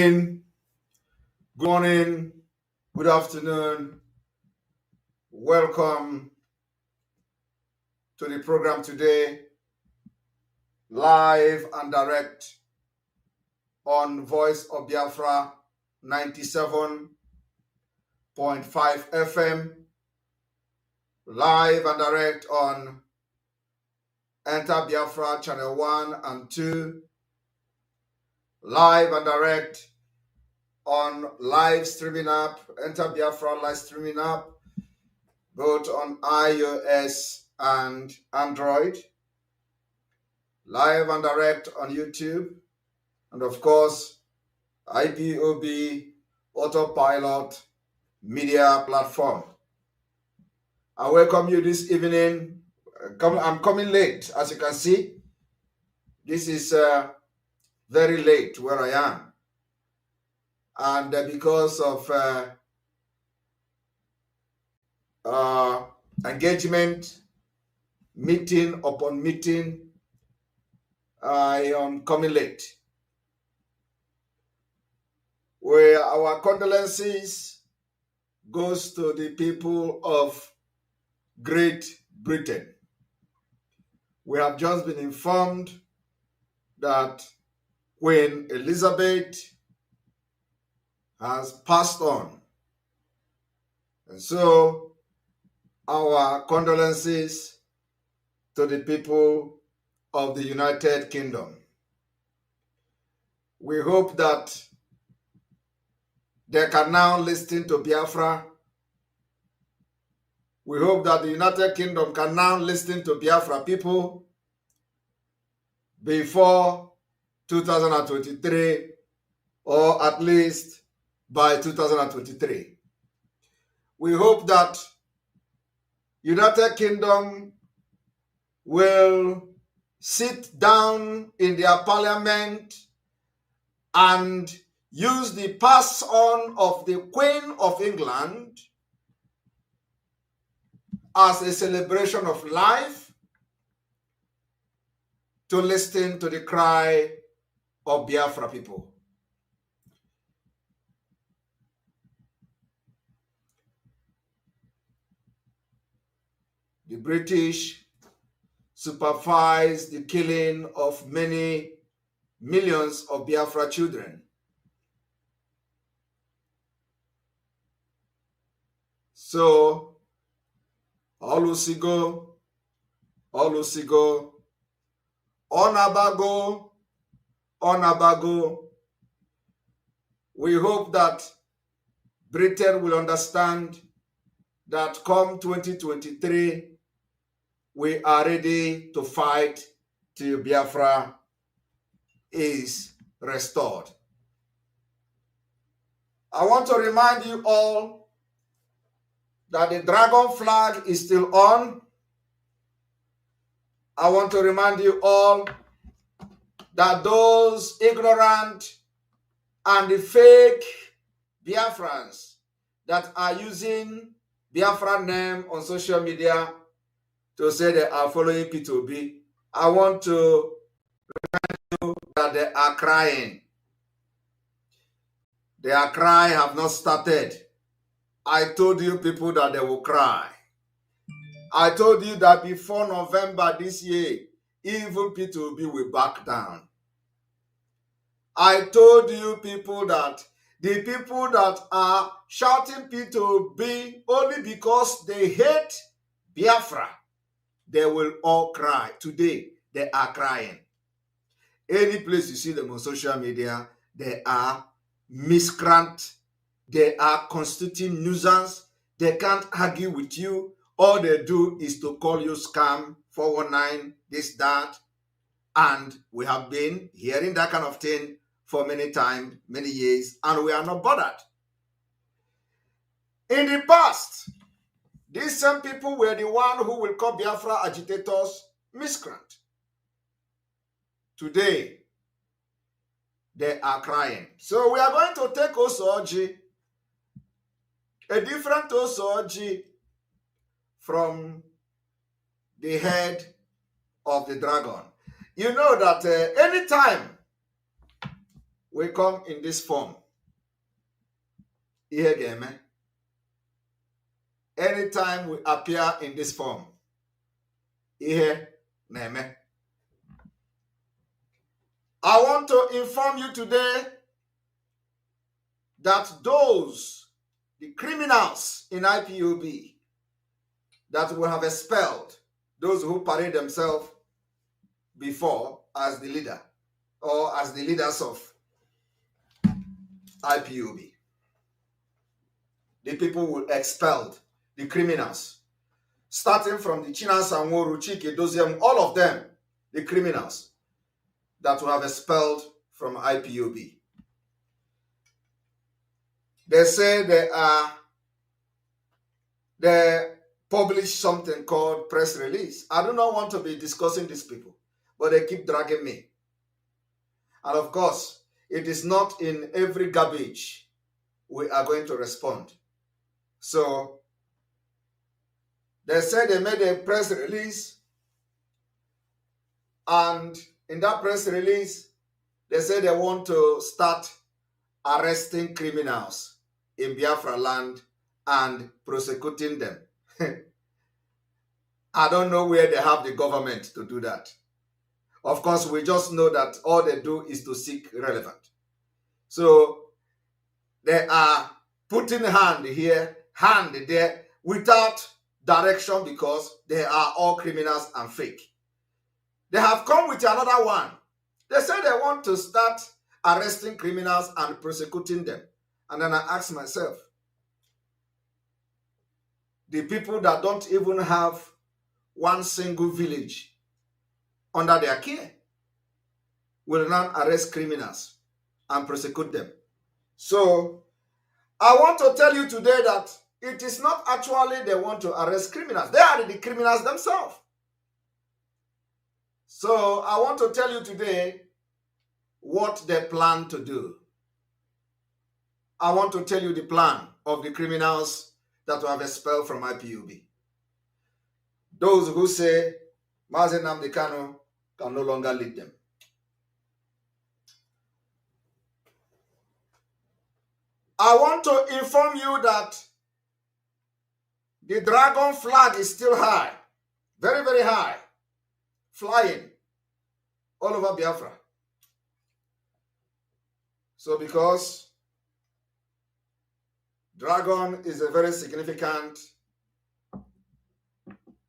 Good morning, good afternoon. Welcome to the program today, live and direct on Voice of Biafra 97.5 FM, live and direct on Enter Biafra Channel 1 and 2, live and direct on live streaming app, Enter Biafra live streaming app, both on iOS and Android, live and direct on YouTube, and of course, IPOB Autopilot media platform. I welcome you this evening. I'm coming late, as you can see. This is very late where I am. And because of engagement, meeting upon meeting, I am coming late. Where our condolences goes to the people of Great Britain. We have just been informed that Queen Elizabeth has passed on. And so our condolences to the people of the United Kingdom. We hope that they can now listen to Biafra. We hope that the United Kingdom can now listen to Biafra people before 2023, or at least by 2023. We hope that United Kingdom will sit down in their parliament and use the pass on of the Queen of England as a celebration of life to listen to the cry of Biafra people. The British supervised the killing of many millions of Biafra children. So, Olusigo, Onabago. We hope that Britain will understand that come 2023, we are ready to fight till Biafra is restored. I want to remind you all that the dragon flag is still on. I want to remind you all that those ignorant and the fake Biafrans that are using Biafra name on social media to say they are following P2B, I want to remind you that they are crying. Their cry have not started. I told you people that they will cry. I told you that before November this year, even P2B will back down. I told you people that the people that are shouting P2B only because they hate Biafra, they will all cry. Today, they are crying. Any place you see them on social media, they are miscreant. They are constituting nuisance. They can't argue with you. All they do is to call you scam, 419, this, that. And we have been hearing that kind of thing for many times, many years, and we are not bothered. In the past, these same people were the one who will call Biafra agitators miscreant. Today, they are crying. So we are going to take Osoji, a different Osoji from the head of the dragon. You know that anytime we come in this form. Ihe ga-eme. Anytime we appear in this form, ihe na-eme. I want to inform you today that the criminals in IPOB that we have expelled, those who parade themselves before as the leader or as the leaders of IPOB, the people who expelled, the criminals, starting from the Chinas Anworu, Chike Doziem, all of them, the criminals that we have expelled from IPOB. They say they published something called press release. I do not want to be discussing these people, but they keep dragging me. And of course, it is not in every garbage we are going to respond. So they said they made a press release, and in that press release, they said they want to start arresting criminals in Biafra land and prosecuting them. I don't know where they have the government to do that. Of course, we just know that all they do is to seek relevant. So they are putting hand here, hand there, without direction, because they are all criminals and fake. They have come with another one. They say they want to start arresting criminals and prosecuting them. And then I ask myself, the people that don't even have one single village under their care will now arrest criminals and prosecute them. So I want to tell you today that it is not actually they want to arrest criminals. They are the criminals themselves. So I want to tell you today what they plan to do. I want to tell you the plan of the criminals that we have expelled from IPOB. Those who say Mazen Nnamdi Kanu can no longer lead them. I want to inform you that the dragon flag is still high, very, very high, flying all over Biafra. So because dragon is a very significant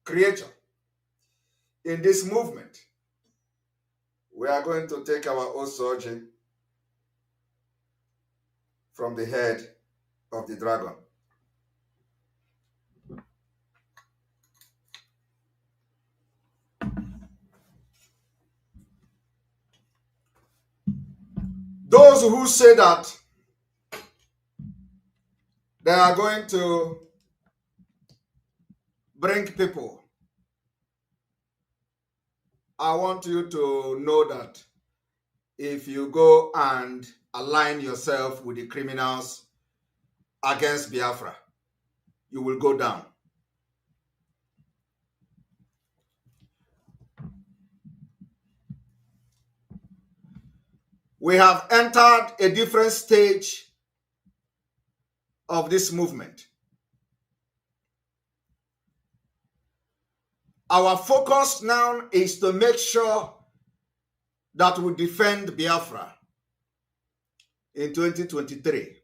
creature in this movement, we are going to take our Osoji from the head of the dragon. Those who say that they are going to bring people, I want you to know that if you go and align yourself with the criminals against Biafra, you will go down. We have entered a different stage of this movement. Our focus now is to make sure that we defend Biafra in 2023.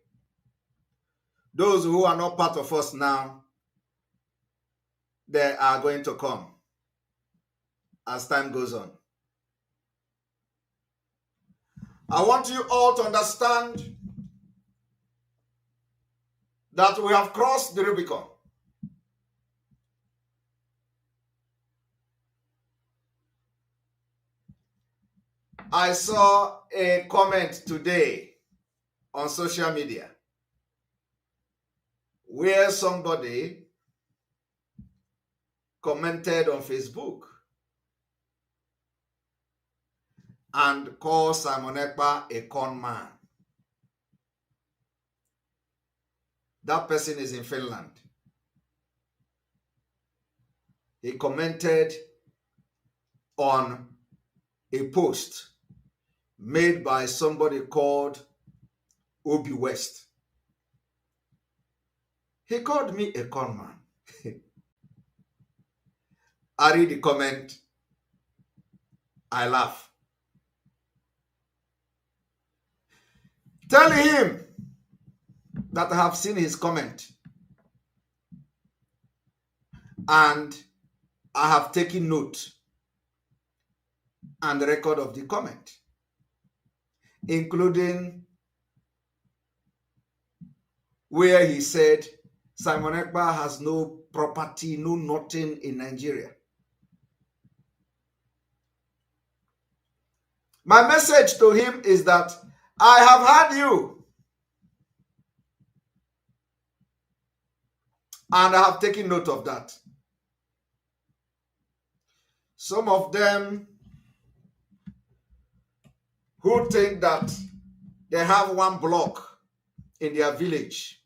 Those who are not part of us now, they are going to come as time goes on. I want you all to understand that we have crossed the Rubicon. I saw a comment today on social media where somebody commented on Facebook and called Simon Ekpa a con man. That person is in Finland. He commented on a post made by somebody called Obi West. He called me a conman. I read the comment. I laugh. Tell him that I have seen his comment and I have taken note and record of the comment, including where he said Simon Ekpa has no property, no nothing in Nigeria. My message to him is that I have heard you and I have taken note of that. Some of them who think that they have one block in their village,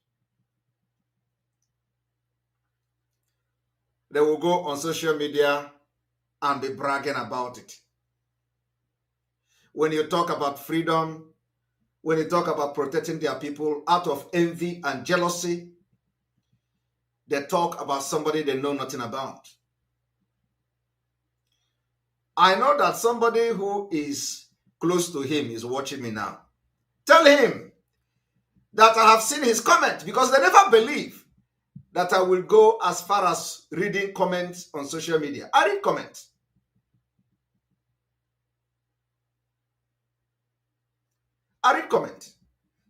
they will go on social media and be bragging about it. When you talk about freedom, when you talk about protecting their people, out of envy and jealousy, they talk about somebody they know nothing about. I know that somebody who is close to him is watching me now. Tell him that I have seen his comment, because they never believe that I will go as far as reading comments on social media. I read comments.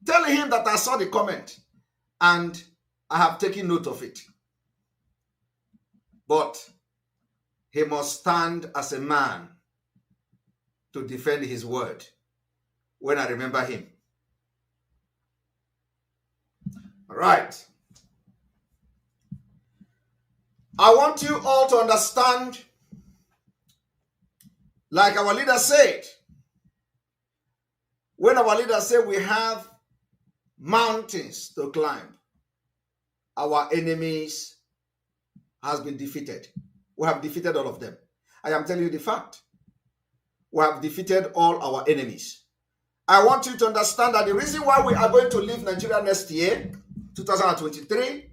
Tell him that I saw the comment and I have taken note of it. But he must stand as a man to defend his word when I remember him. All right. I want you all to understand, like our leader said, when our leader said we have mountains to climb, our enemies has been defeated. We have defeated all of them. I am telling you the fact. We have defeated all our enemies. I want you to understand that the reason why we are going to leave Nigeria next year, 2023,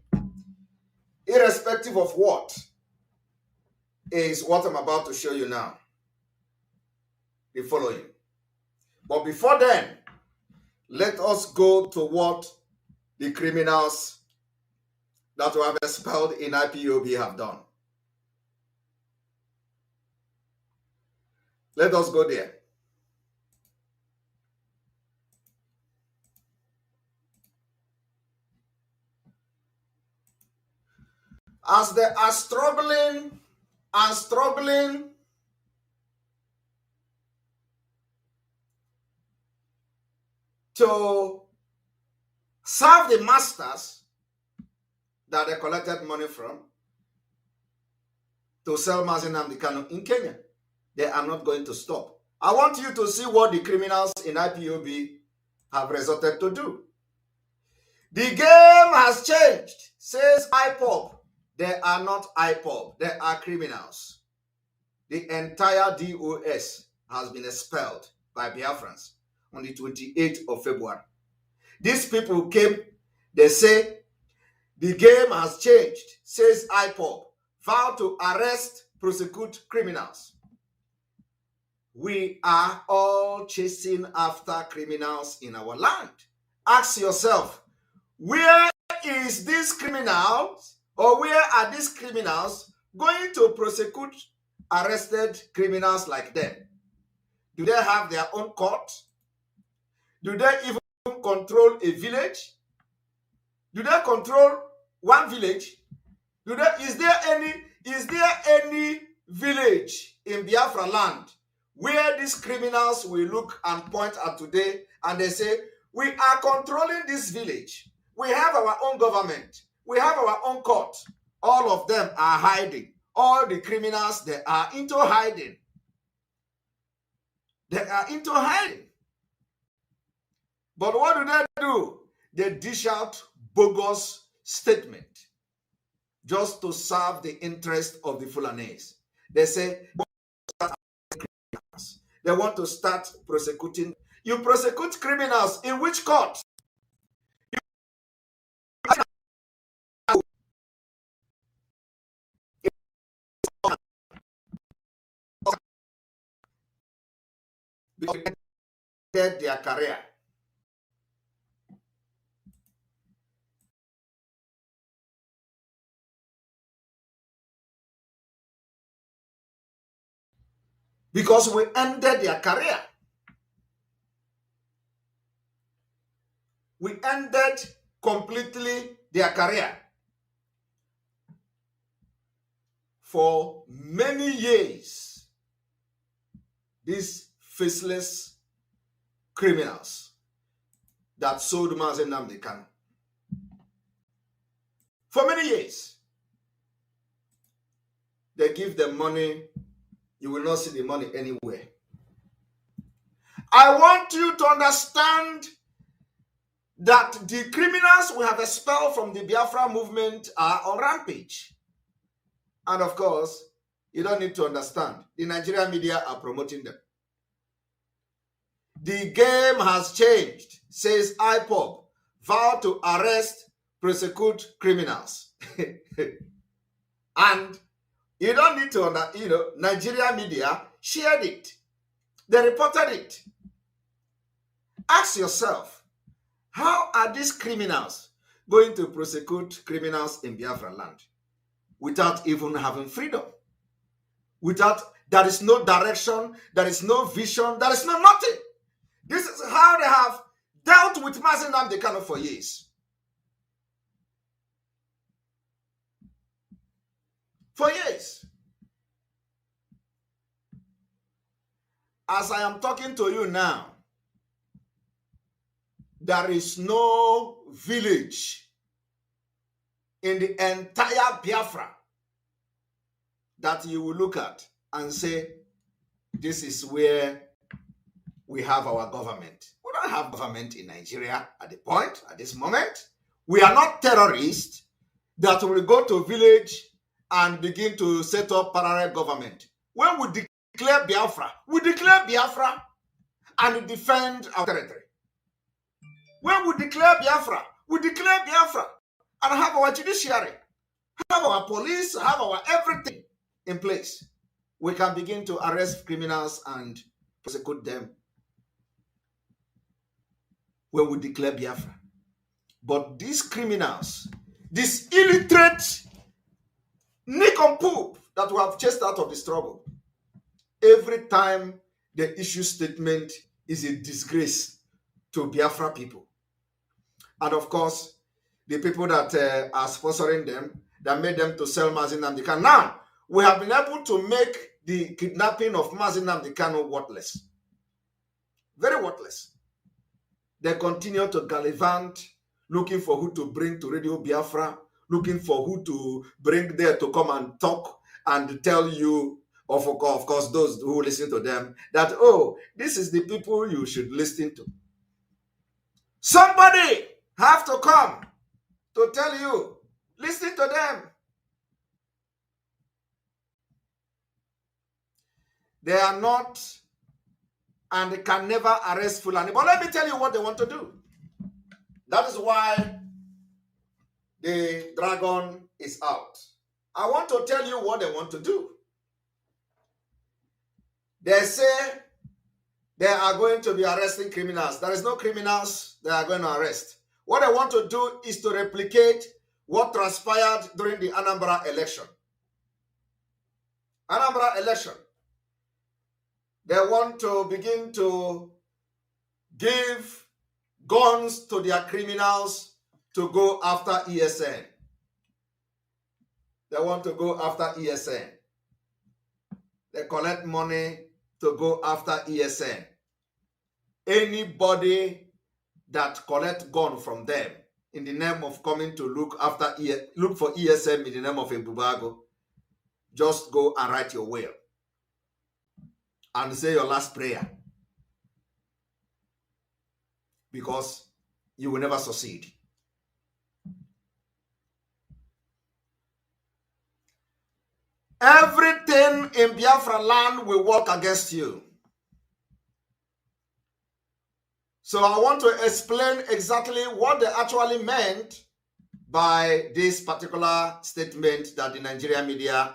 irrespective of what, is what I'm about to show you now. The following. But before then, let us go to what the criminals that we have expelled in IPOB have done. Let us go there. As they are struggling and struggling to serve the masters that they collected money from to sell Mazi Nnamdi Kanu in Kenya, they are not going to stop. I want you to see what the criminals in IPOB have resorted to do. The game has changed, says IPOB. They are not IPOB, they are criminals. The entire DOS has been expelled by Biafrans on the 28th of February. These people came, they say, the game has changed, says IPOB. Vow to arrest, prosecute criminals. We are all chasing after criminals in our land. Ask yourself, where is these criminals, or where are these criminals going to prosecute arrested criminals like them? Do they have their own court? Do they even control a village? Do they control one village? Is there any village in Biafra land where these criminals will look and point at today and they say, we are controlling this village. We have our own government. We have our own court. All of them are hiding. All the criminals, they are into hiding. They are into hiding. But what do? They dish out bogus statement just to serve the interest of the Fulanese. They say, They want to start prosecuting. You prosecute criminals in which court? Because they ended their career. Because we ended their career. We ended completely their career. For many years, these faceless criminals that sold Mazi Nnamdi Kanu, for many years, they give them money. You will not see the money anywhere. I want you to understand that the criminals we have expelled from the Biafra movement are on rampage. And of course, you don't need to understand. The Nigerian media are promoting them. The game has changed, says IPOB. Vow to arrest, prosecute criminals. And you don't need to, Nigerian media shared it. They reported it. Ask yourself, how are these criminals going to prosecute criminals in Biafra land without even having freedom? There is no direction, there is no vision, there is no nothing. This is how they have dealt with Mazi Nnamdi Kanu for years. For years. As I am talking to you now, there is no village in the entire Biafra that you will look at and say, this is where we have our government. We don't have government in Nigeria at this moment. We are not terrorists that will go to a village and begin to set up parallel government. When we declare Biafra and defend our territory. When we declare Biafra and have our judiciary, have our police, have our everything in place. We can begin to arrest criminals and prosecute them when we declare Biafra. But these criminals, this illiterate nincompoop that we have chased out of the struggle, every time they issue statement is a disgrace to Biafra people. And of course, the people that are sponsoring them, that made them to sell Mazi Nnamdi Kanu. Now, we have been able to make the kidnapping of Mazi Nnamdi Kanu worthless. Very worthless. They continue to gallivant, looking for who to bring to Radio Biafra, looking for who to bring there to come and talk and tell you, of course, those who listen to them, that, oh, this is the people you should listen to. Somebody have to come to tell you, listen to them. They are not, and they can never arrest Fulani. But let me tell you what they want to do. That is why the dragon is out. I want to tell you what they want to do. They say they are going to be arresting criminals. There is no criminals they are going to arrest. What they want to do is to replicate what transpired during the Anambra election. Anambra election. They want to begin to give guns to their criminals to go after ESN. They want to go after ESN. They collect money to go after ESN. Anybody that collect gun from them in the name of coming to look for ESN in the name of a Bubago, just go and write your will and say your last prayer, because you will never succeed. Everything in Biafra land will work against you. So I want to explain exactly what they actually meant by this particular statement that the Nigerian media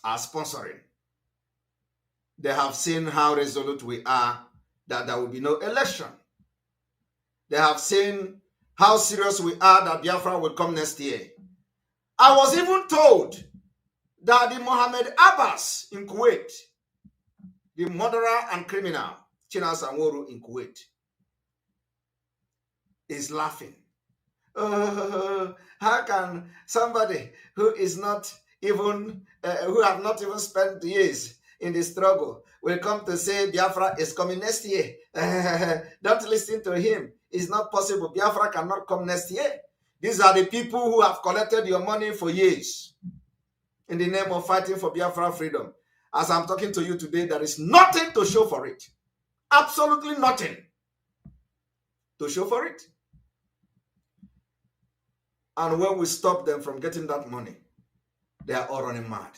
are sponsoring. They have seen how resolute we are that there will be no election. They have seen how serious we are that Biafra will come next year. I was even told that the Mohammed Abbas in Kuwait, the murderer and criminal, Chinas Anworu in Kuwait, is laughing. How can somebody who is not even, who have not even spent years in the struggle will come to say Biafra is coming next year? Don't listen to him. It's not possible. Biafra cannot come next year. These are the people who have collected your money for years in the name of fighting for Biafra freedom. As I'm talking to you today, there is nothing to show for it. Absolutely nothing to show for it. And when we stop them from getting that money, they are all running mad.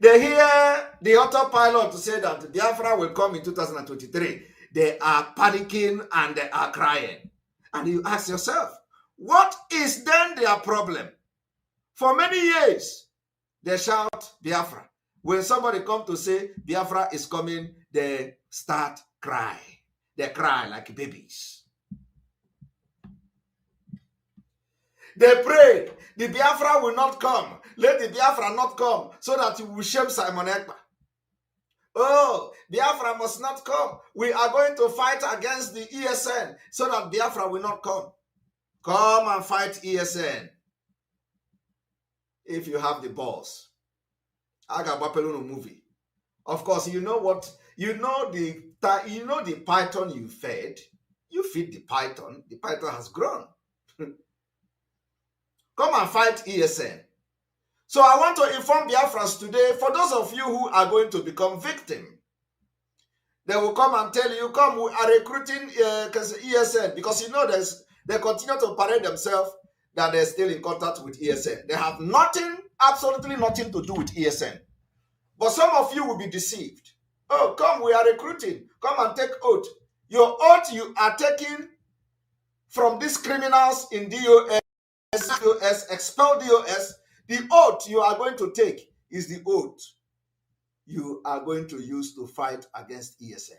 They hear the autopilot to say that Biafra will come in 2023. They are panicking and they are crying. And you ask yourself, what is then their problem? For many years, they shout Biafra. When somebody comes to say Biafra is coming, they start cry. They cry like babies. They pray, the Biafra will not come. Let the Biafra not come so that you will shame Simon Ekpa. Oh, Biafra must not come. We are going to fight against the ESN so that Biafra will not come. Come and fight ESN. If you have the balls. Agabapelunu movie. Of course, you know what? You know the python you fed. You feed the python. The python has grown. Come and fight ESN. So I want to inform Biafrans today, for those of you who are going to become victims, they will come and tell you, come, we are recruiting ESN, because you know they continue to parade themselves that they're still in contact with ESN. They have nothing, absolutely nothing to do with ESN. But some of you will be deceived. Oh, come, we are recruiting. Come and take oath. Your oath you are taking from these criminals in DOS, expel DOS. The oath you are going to take is the oath you are going to use to fight against ESN.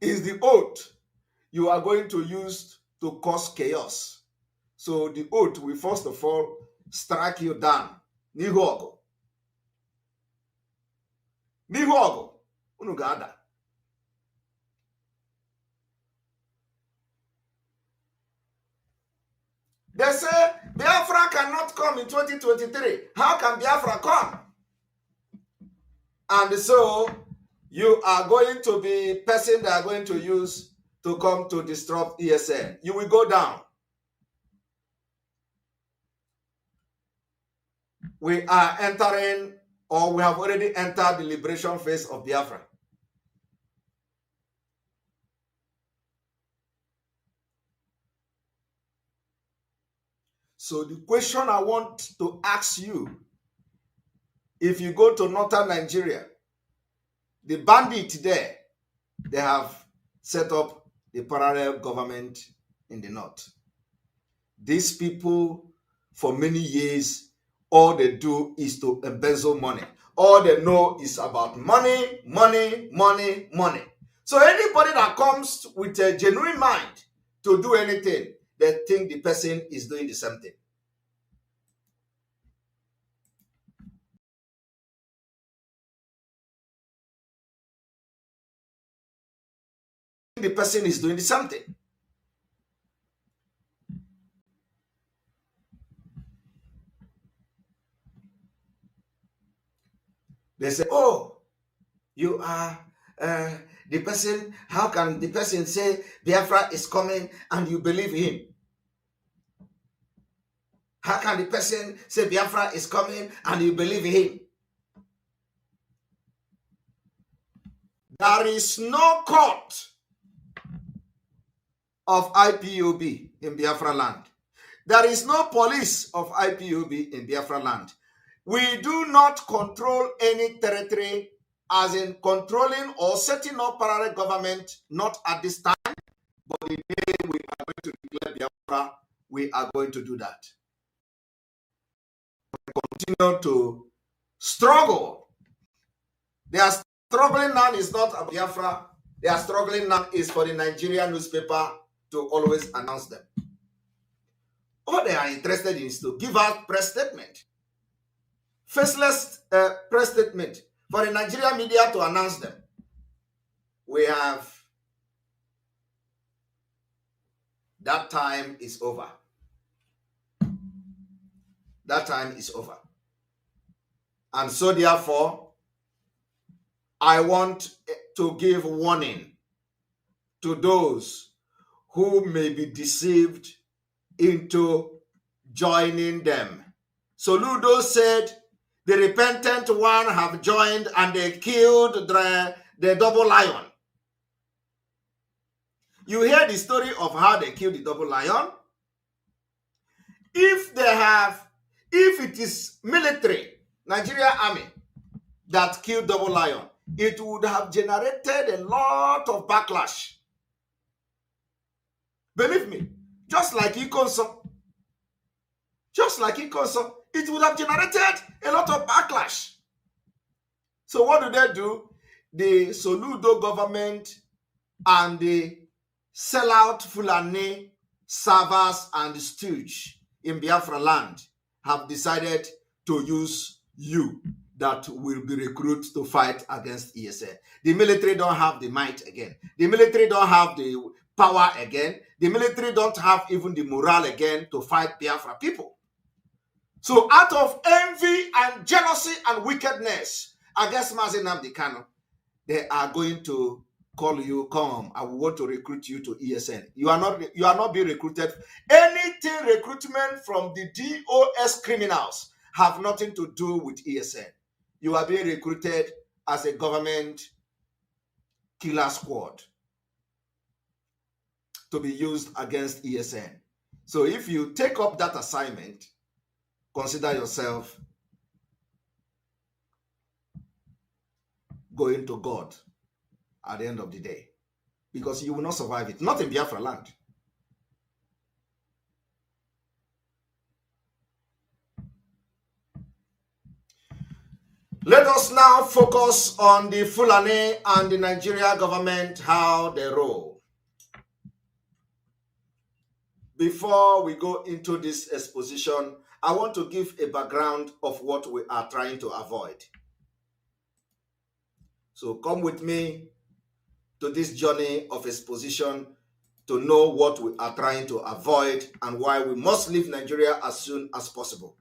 Is the oath you are going to use to cause chaos. So the oath will first of all strike you down. N'ihu ọgụ. N'ihu ọgụ, unu ga-ada. They say Biafra cannot come in 2023. How can Biafra come? And so you are going to be person they are going to use to come to disrupt ESN. You will go down. We are entering, or we have already entered the liberation phase of Biafra. So the question I want to ask you, if you go to northern Nigeria, the bandit there, they have set up the parallel government in the north. These people, for many years, all they do is to embezzle money. All they know is about money, money, money, money. So anybody that comes with a genuine mind to do anything, they think the person is doing the same thing. The person is doing the same thing. They say, oh, you are the person. How can the person say Biafra is coming and you believe him? How can the person say Biafra is coming and you believe him? There is no court of IPOB in Biafra land. There is no police of IPOB in Biafra land. We do not control any territory as in controlling or setting up parallel government, not at this time, but the day we are going to declare Biafra, we are going to do that. We continue to struggle. They are struggling now is not about Biafra. They are struggling now is for the Nigerian newspaper to always announce them. All they are interested in is to give out press statement. Faceless press statement for the Nigerian media to announce them. We have, that time is over. That time is over. And so therefore, I want to give warning to those who may be deceived into joining them. Soludo said, the repentant one have joined and they killed the double lion. You hear the story of how they killed the double lion? If it is military, Nigeria army, that killed double lion, it would have generated a lot of backlash. Believe me, just like Ikonso, it would have generated a lot of backlash. So what do? The Soludo government and the sellout Fulani servers and stooge in Biafra land have decided to use you that will be recruited to fight against ESN. The military don't have the might again. The military don't have the power again. The military don't have even the morale again to fight Biafra people. So out of envy and jealousy and wickedness against Mazi Nnamdi Kanu, they are going to call you, come, I want to recruit you to ESN. You are not being recruited. Anything recruitment from the DOS criminals have nothing to do with ESN. You are being recruited as a government killer squad to be used against ESN. So if you take up that assignment, consider yourself going to God at the end of the day, because you will not survive it. Not in Biafra land. Let us now focus on the Fulani and the Nigeria government, how they roll. Before we go into this exposition, I want to give a background of what we are trying to avoid. So come with me to this journey of exposition to know what we are trying to avoid and why we must leave Nigeria as soon as possible.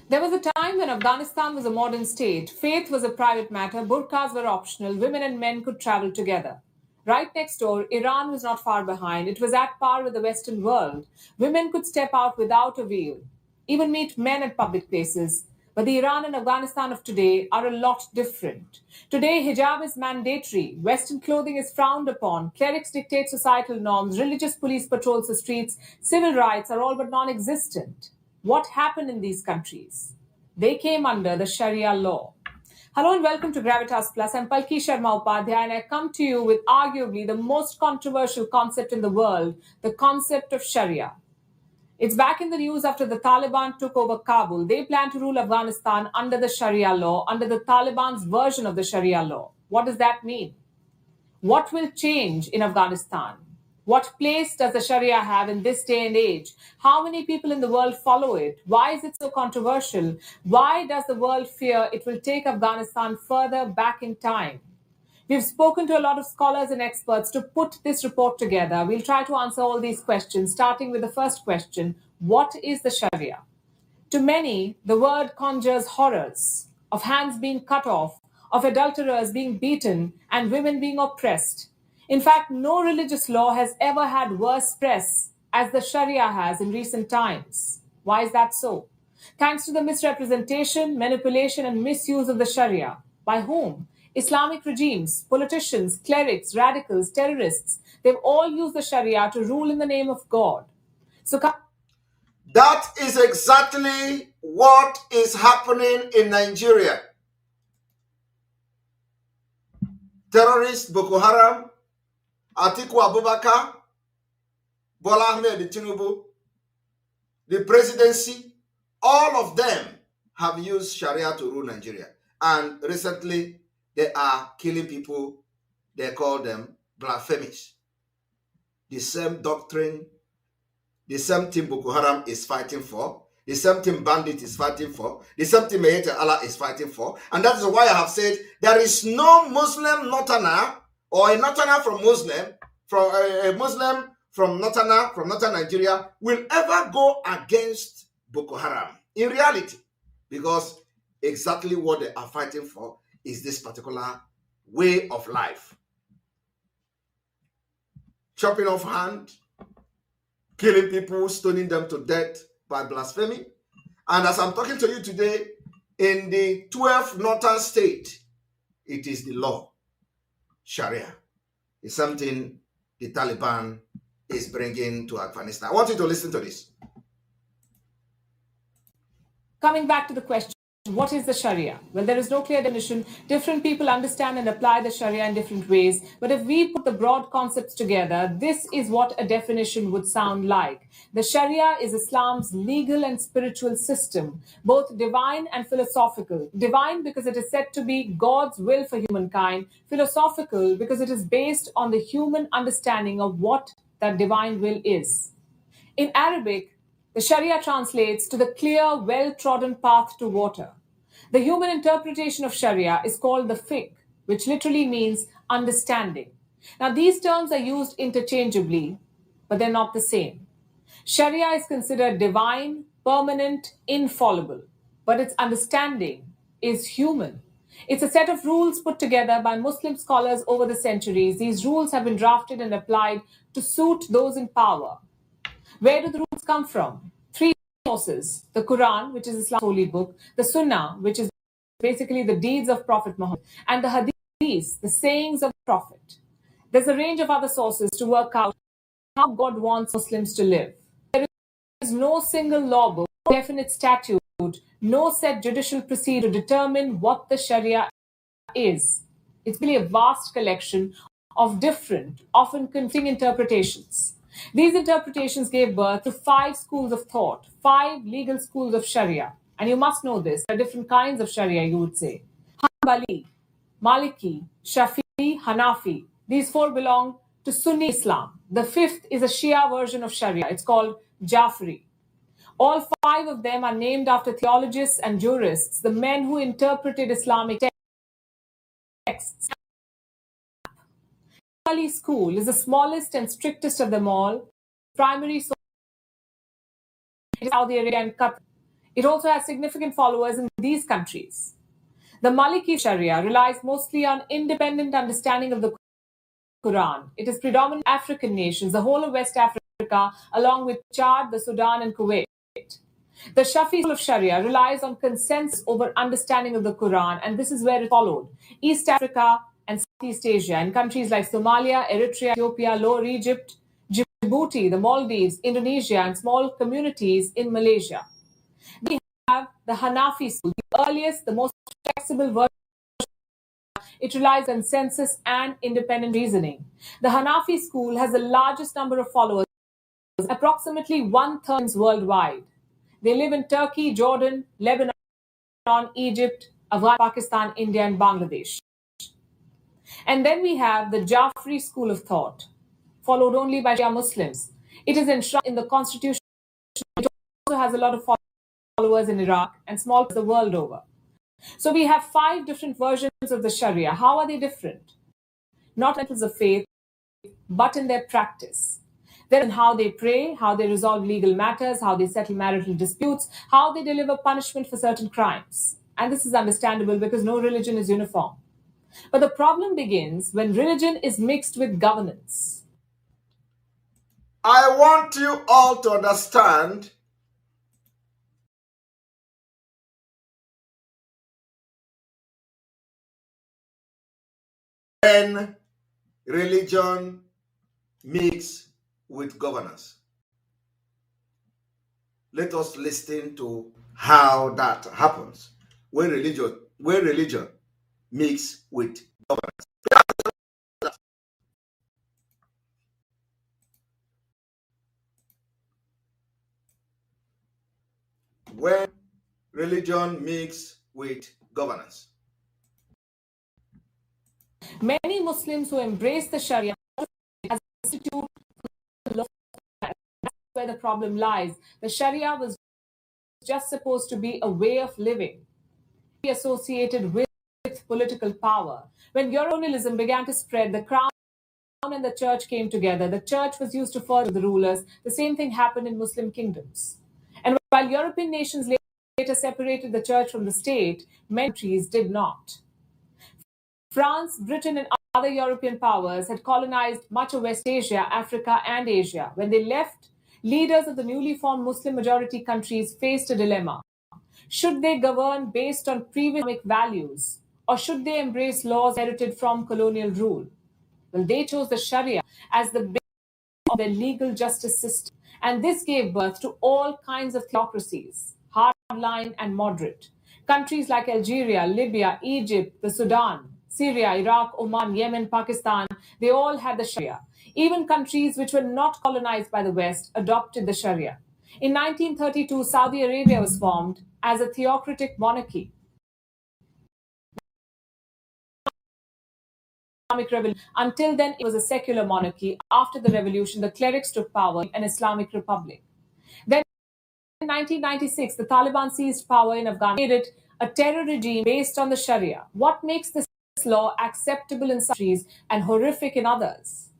There was a time when Afghanistan was a modern state. Faith was a private matter, burqas were optional, women and men could travel together. Right next door, Iran was not far behind. It was at par with the Western world. Women could step out without a veil, even meet men at public places. But the Iran and Afghanistan of today are a lot different. Today, hijab is mandatory. Western clothing is frowned upon. Clerics dictate societal norms. Religious police patrols the streets. Civil rights are all but non-existent. What happened in these countries? They came under the Sharia law. Hello and welcome to Gravitas Plus. I'm Palki Sharma Upadhyay and I come to you with arguably the most controversial concept in the world, the concept of Sharia. It's back in the news after the Taliban took over Kabul. They plan to rule Afghanistan under the Sharia law, under the Taliban's version of the Sharia law. What does that mean? What will change in Afghanistan? What place does the Sharia have in this day and age? How many people in the world follow it? Why is it so controversial? Why does the world fear it will take Afghanistan further back in time? We've spoken to a lot of scholars and experts to put this report together. We'll try to answer all these questions, starting with the first question. What is the Sharia? To many, the word conjures horrors of hands being cut off, of adulterers being beaten, and women being oppressed. In fact, no religious law has ever had worse press as the Sharia has in recent times. Why is that so? Thanks to the misrepresentation, manipulation, and misuse of the Sharia. By whom? Islamic regimes, politicians, clerics, radicals, terrorists, they've all used the Sharia to rule in the name of God. So that is exactly what is happening in Nigeria. Terrorists, Boko Haram, Atiku Abubakar, Bola Ahmed Tinubu, the presidency, all of them have used Sharia to rule Nigeria. And recently, they are killing people. They call them blasphemies. The same doctrine, the same thing Boko Haram is fighting for, the same thing Bandit is fighting for, the same thing Mayete Allah is fighting for. And that is why I have said there is no Muslim Northerner or a Northerner from Muslim, from a Muslim from Northern Nigeria will ever go against Boko Haram in reality, because exactly what they are fighting for is this particular way of life. Chopping off hand, killing people, stoning them to death by blasphemy. And as I'm talking to you today, in the 12th northern state, it is the law. Sharia is something the Taliban is bringing to Afghanistan. I want you to listen to this. coming back to the question, what is the Sharia? Well, there is no clear definition. Different people understand and apply the Sharia in different ways. But if we put the broad concepts together, this is what a definition would sound like. The Sharia is Islam's legal and spiritual system, both divine and philosophical. Divine because it is said to be God's will for humankind. Philosophical because it is based on the human understanding of what that divine will is. In Arabic, the Sharia translates to the clear, well-trodden path to water. The human interpretation of Sharia is called the fiqh, which literally means understanding. Now, these terms are used interchangeably, but they're not the same. Sharia is considered divine, permanent, infallible, but its understanding is human. It's a set of rules put together by Muslim scholars over the centuries. These rules have been drafted and applied to suit those in power. Where do the rules come from? Three sources: the Quran, which is Islam's holy book, the Sunnah, which is basically the deeds of Prophet Muhammad, and the Hadith, the sayings of the Prophet. There's a range of other sources to work out how God wants Muslims to live. There is no single law book, no definite statute, no set judicial procedure to determine what the Sharia is. It's really a vast collection of different, often conflicting interpretations. These interpretations gave birth to 5 schools of thought, 5 legal schools of Sharia. And you must know this. There are different kinds of Sharia, you would say. Hanbali, Maliki, Shafi'i, Hanafi. These 4 belong to Sunni Islam. The 5th is a Shia version of Sharia. It's called Jafri. All 5 of them are named after theologians and jurists, the men who interpreted Islamic texts. Hanbali school is the smallest and strictest of them all. Primary source is Saudi Arabia and Qatar. It also has significant followers in these countries. The Maliki Sharia relies mostly on independent understanding of the Quran. It is predominant African nations, the whole of West Africa, along with Chad, the Sudan, and Kuwait. The Shafi school of Sharia relies on consensus over understanding of the Quran, and this is where it followed. East Africa and Southeast Asia, in countries like Somalia, Eritrea, Ethiopia, Lower Egypt, Djibouti, the Maldives, Indonesia, and small communities in Malaysia. We have the Hanafi school, the earliest, the most flexible version. It relies on consensus and independent reasoning. The Hanafi school has the largest number of followers, approximately 1/3 worldwide. They live in Turkey, Jordan, Lebanon, Egypt, Afghanistan, Pakistan, India, and Bangladesh. And then we have the Jafri school of thought, followed only by Shia Muslims. It is enshrined in the constitution. It also has a lot of followers in Iraq and small the world over. So we have 5 different versions of the Sharia. How are they different? Not in terms of faith, but in their practice. They're in how they pray, how they resolve legal matters, how they settle marital disputes, how they deliver punishment for certain crimes. And this is understandable because no religion is uniform. But the problem begins when religion is mixed with governance. I want you all to understand when religion mix with governance. Let us listen to how that happens when religion mix with governance. When religion mix with governance. Many Muslims who embrace the Sharia as an institute law, that's where the problem lies. The Sharia was just supposed to be a way of living, be associated with political power. When Eurocolonialism began to spread, the crown and the church came together. The church was used to further the rulers. The same thing happened in Muslim kingdoms. And while European nations later separated the church from the state, many countries did not. France, Britain, and other European powers had colonized much of West Asia, Africa, and Asia. When they left, leaders of the newly formed Muslim majority countries faced a dilemma. Should they govern based on previous Islamic values, or should they embrace laws inherited from colonial rule? Well, they chose the Sharia as the base of their legal justice system. And this gave birth to all kinds of theocracies, hardline and moderate. Countries like Algeria, Libya, Egypt, the Sudan, Syria, Iraq, Oman, Yemen, Pakistan, they all had the Sharia. Even countries which were not colonized by the West adopted the Sharia. In 1932, Saudi Arabia was formed as a theocratic monarchy. Islamic revolution. Until then, it was a secular monarchy. After the revolution, the clerics took power in an Islamic republic. Then in 1996, the Taliban seized power in Afghanistan, made it a terror regime based on the Sharia. What makes this law acceptable in some countries and horrific in others?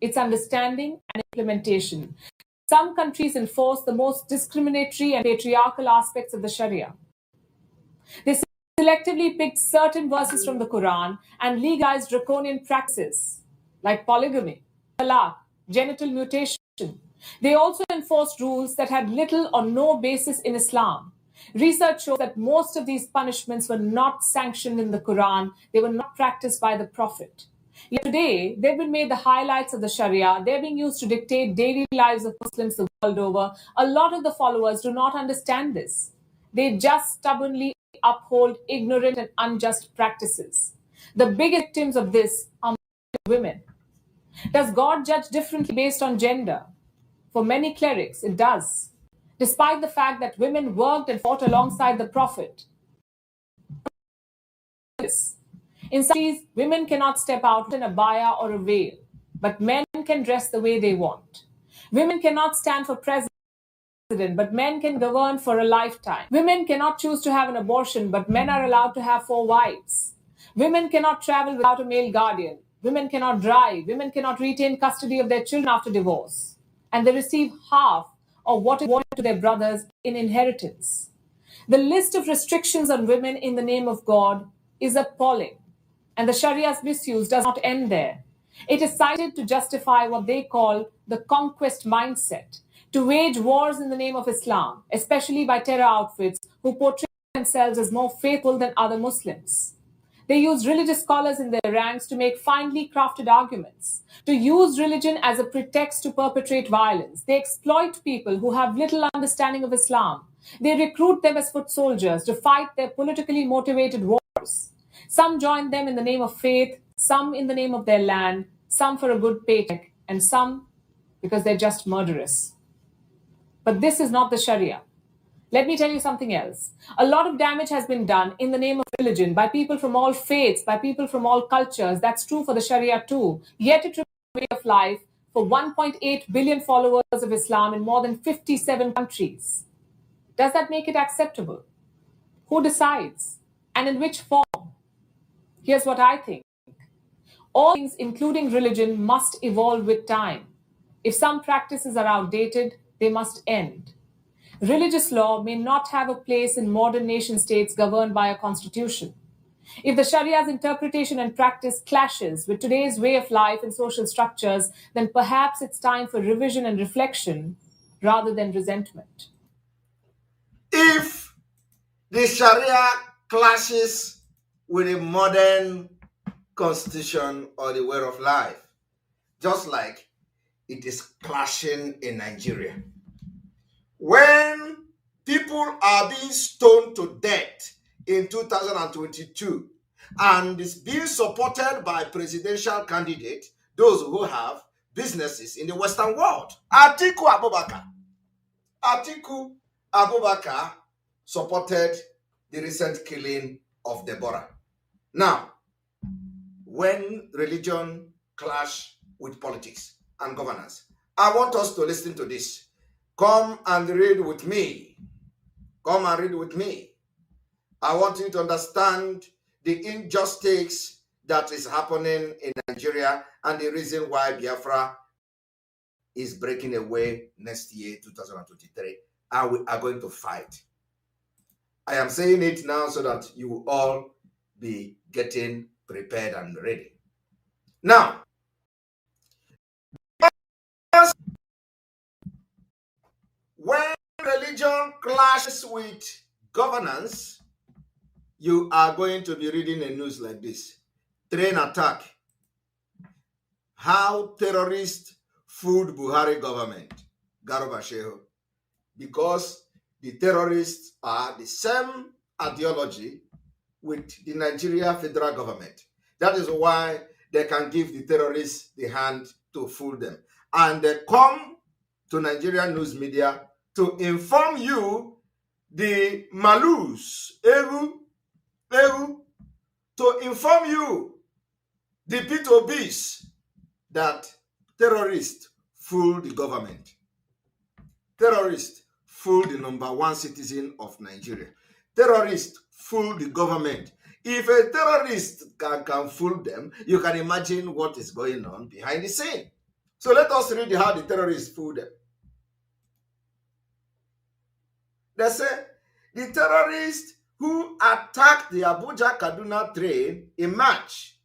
Its understanding and implementation. Some countries enforce the most discriminatory and patriarchal aspects of the Sharia. They selectively picked certain verses from the Quran and legalized draconian practices like polygamy, talaq, genital mutilation. They also enforced rules that had little or no basis in Islam. Research shows that most of these punishments were not sanctioned in the Quran, they were not practiced by the Prophet. Yet today, they've been made the highlights of the Sharia. They're being used to dictate daily lives of Muslims the world over. A lot of the followers do not understand this. They just stubbornly uphold ignorant and unjust practices. The big victims of this are women. Does God judge differently based on gender? For many clerics, it does. Despite the fact that women worked and fought alongside the Prophet. In some countries, women cannot step out in a abaya or a veil, but men can dress the way they want. Women cannot stand for president, but men can govern for a lifetime. Women cannot choose to have an abortion, but men are allowed to have 4 wives. Women cannot travel without a male guardian. Women cannot drive. Women cannot retain custody of their children after divorce. And they receive half of what is awarded to their brothers in inheritance. The list of restrictions on women in the name of God is appalling. And the Sharia's misuse does not end there. It is cited to justify what they call the conquest mindset, to wage wars in the name of Islam, especially by terror outfits who portray themselves as more faithful than other Muslims. They use religious scholars in their ranks to make finely crafted arguments, to use religion as a pretext to perpetrate violence. They exploit people who have little understanding of Islam. They recruit them as foot soldiers to fight their politically motivated wars. Some join them in the name of faith, some in the name of their land, some for a good paycheck, and some because they're just murderous. But this is not the Sharia. Let me tell you something else. A lot of damage has been done in the name of religion by people from all faiths, by people from all cultures. That's true for the Sharia too. Yet it remains a way of life for 1.8 billion followers of Islam in more than 57 countries. Does that make it acceptable? Who decides? And in which form? Here's what I think. All things, including religion, must evolve with time. If some practices are outdated, they must end. Religious law may not have a place in modern nation states governed by a constitution. If the Sharia's interpretation and practice clashes with today's way of life and social structures, then perhaps it's time for revision and reflection rather than resentment. If the Sharia clashes with a modern constitution or the way of life, just like it is clashing in Nigeria. When people are being stoned to death in 2022 and is being supported by presidential candidates, those who have businesses in the Western world. Atiku Abubakar supported the recent killing of Deborah. Now, when religion clash with politics and governance, I want us to listen to this. Come and read with me. Come and read with me. I want you to understand the injustice that is happening in Nigeria and the reason why Biafra is breaking away next year, 2023. And we are going to fight. I am saying it now so that you will all be getting prepared and ready. Now, when religion clashes with governance, you are going to be reading a news like this. Train attack. How terrorists fooled Buhari government. Garba Shehu. Because the terrorists are the same ideology with the Nigeria federal government. That is why they can give the terrorists the hand to fool them. And they come to Nigerian news media to inform you the malus, to inform you the P2Bs that terrorists fool the government. Terrorists fool the number one citizen of Nigeria. Terrorists fool the government. If a terrorist can fool them, you can imagine what is going on behind the scene. So let us read how the terrorists fool them. They say the terrorists who attacked the Abuja-Kaduna train in March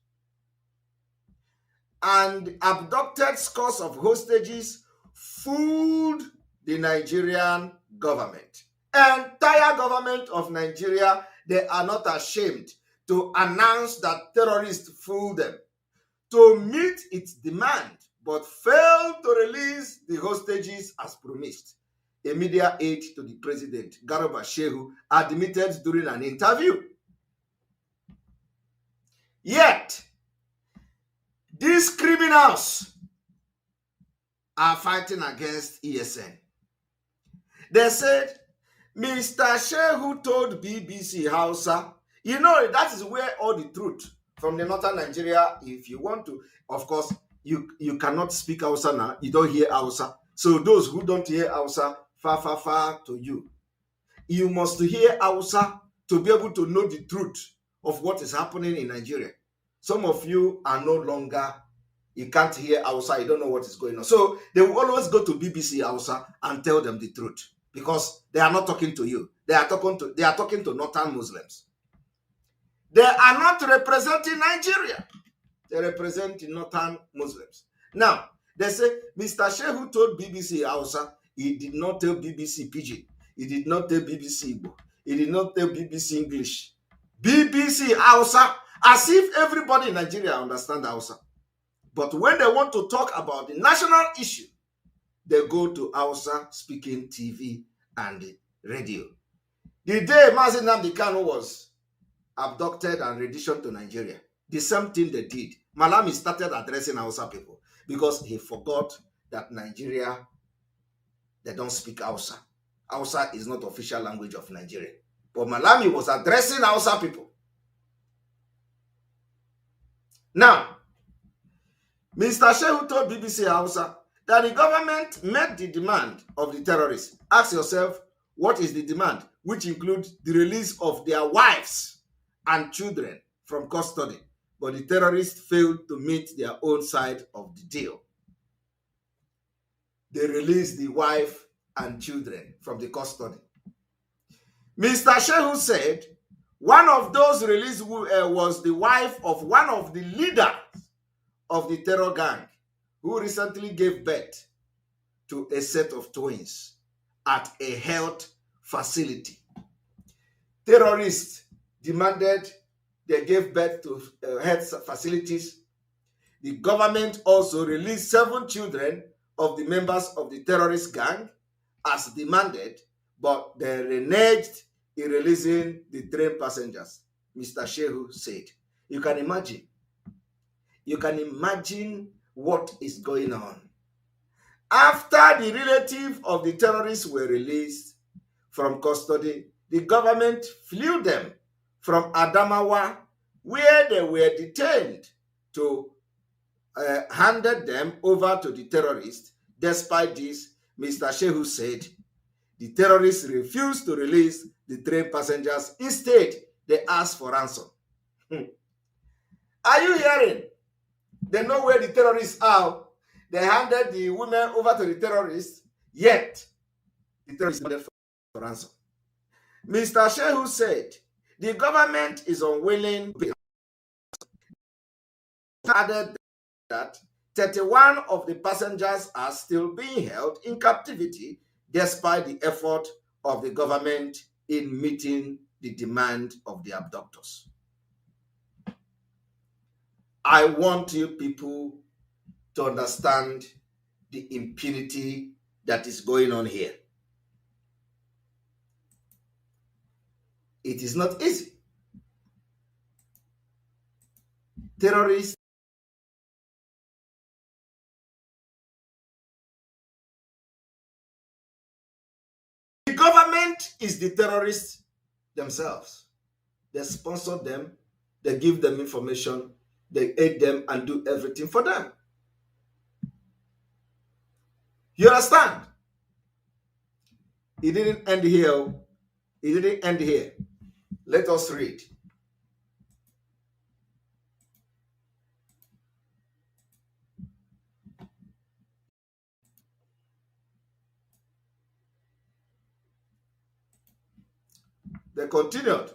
and abducted scores of hostages fooled the Nigerian government. Entire government of Nigeria, they are not ashamed to announce that terrorists fooled them to meet its demand, but failed to release the hostages as promised. A media aide to the president, Garba Shehu, admitted during an interview. Yet, these criminals are fighting against ESN. They said, Mr. Shehu told BBC Hausa, you know, that is where all the truth from the northern Nigeria, if you want to, of course, you cannot speak Hausa now, you don't hear Hausa. So those who don't hear Hausa, far to you. You must hear Hausa to be able to know the truth of what is happening in Nigeria. Some of you are no longer, you can't hear Hausa, you don't know what is going on. So they will always go to BBC Hausa and tell them the truth because they are not talking to you. They are talking to northern Muslims. They are not representing Nigeria. They represent the northern Muslims. Now, they say, Mr. Shehu told BBC Hausa, he did not tell BBC Pidgin. He did not tell BBC Igbo. He did not tell BBC English. BBC Hausa, as if everybody in Nigeria understands Hausa. But when they want to talk about the national issue, they go to Hausa speaking TV and radio. The day Mazi Nnamdi Kanu was abducted and renditioned to Nigeria, the same thing they did. Malami started addressing Hausa people because he forgot that Nigeria, they don't speak Hausa. Hausa is not official language of Nigeria. But Malami was addressing Hausa people. Now, Mr. Shehu told BBC Hausa that the government met the demand of the terrorists. Ask yourself, what is the demand? Which includes the release of their wives and children from custody. But the terrorists failed to meet their own side of the deal. They released the wife and children from the custody. Mr. Shehu said one of those released was the wife of one of the leaders of the terror gang who recently gave birth to a set of twins at a health facility. Terrorists demanded they gave birth to health facilities. The government also released 7 children of the members of the terrorist gang as demanded, but they reneged in releasing the train passengers, Mr. Shehu said. You can imagine what is going on. After the relatives of the terrorists were released from custody, the government flew them from Adamawa, where they were detained, to handed them over to the terrorists. Despite this, Mr. Shehu said the terrorists refused to release the train passengers. Instead, they asked for ransom. Are you hearing? They know where the terrorists are. They handed the women over to the terrorists, yet the terrorists wanted for ransom. Mr. Shehu said the government is unwilling to pay. Added that 31 of the passengers are still being held in captivity despite the effort of the government in meeting the demand of the abductors. I want you people to understand the impunity that is going on here. It is not easy. Terrorists the government is the terrorists themselves. They sponsor them, they give them information, they aid them and do everything for them. You understand? It didn't end here. It didn't end here. Let us read. They continued.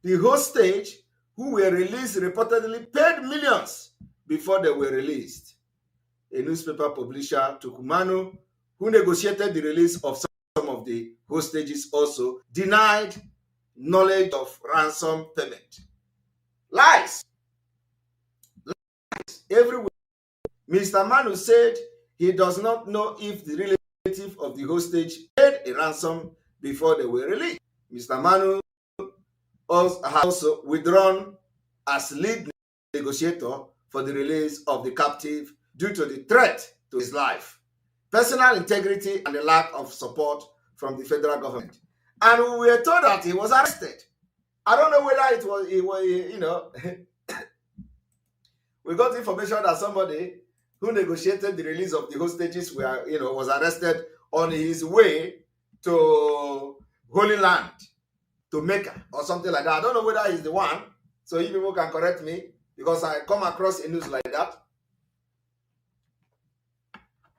The hostage who were released reportedly paid millions before they were released. A newspaper publisher, Tukumanu, who negotiated the release of some of the hostages, also denied knowledge of ransom payment. Lies. Lies everywhere. Mr. Manu said he does not know if the relative of the hostage paid a ransom before they were released. Mr. Manu has also withdrawn as lead negotiator for the release of the captive due to the threat to his life, personal integrity, and the lack of support from the federal government. And we were told that he was arrested. I don't know whether it was, we got information that somebody who negotiated the release of the hostages was arrested on his way to Holy Land, to Mecca or something like that. I don't know whether he's the one, so you people can correct me, because I come across a news like that.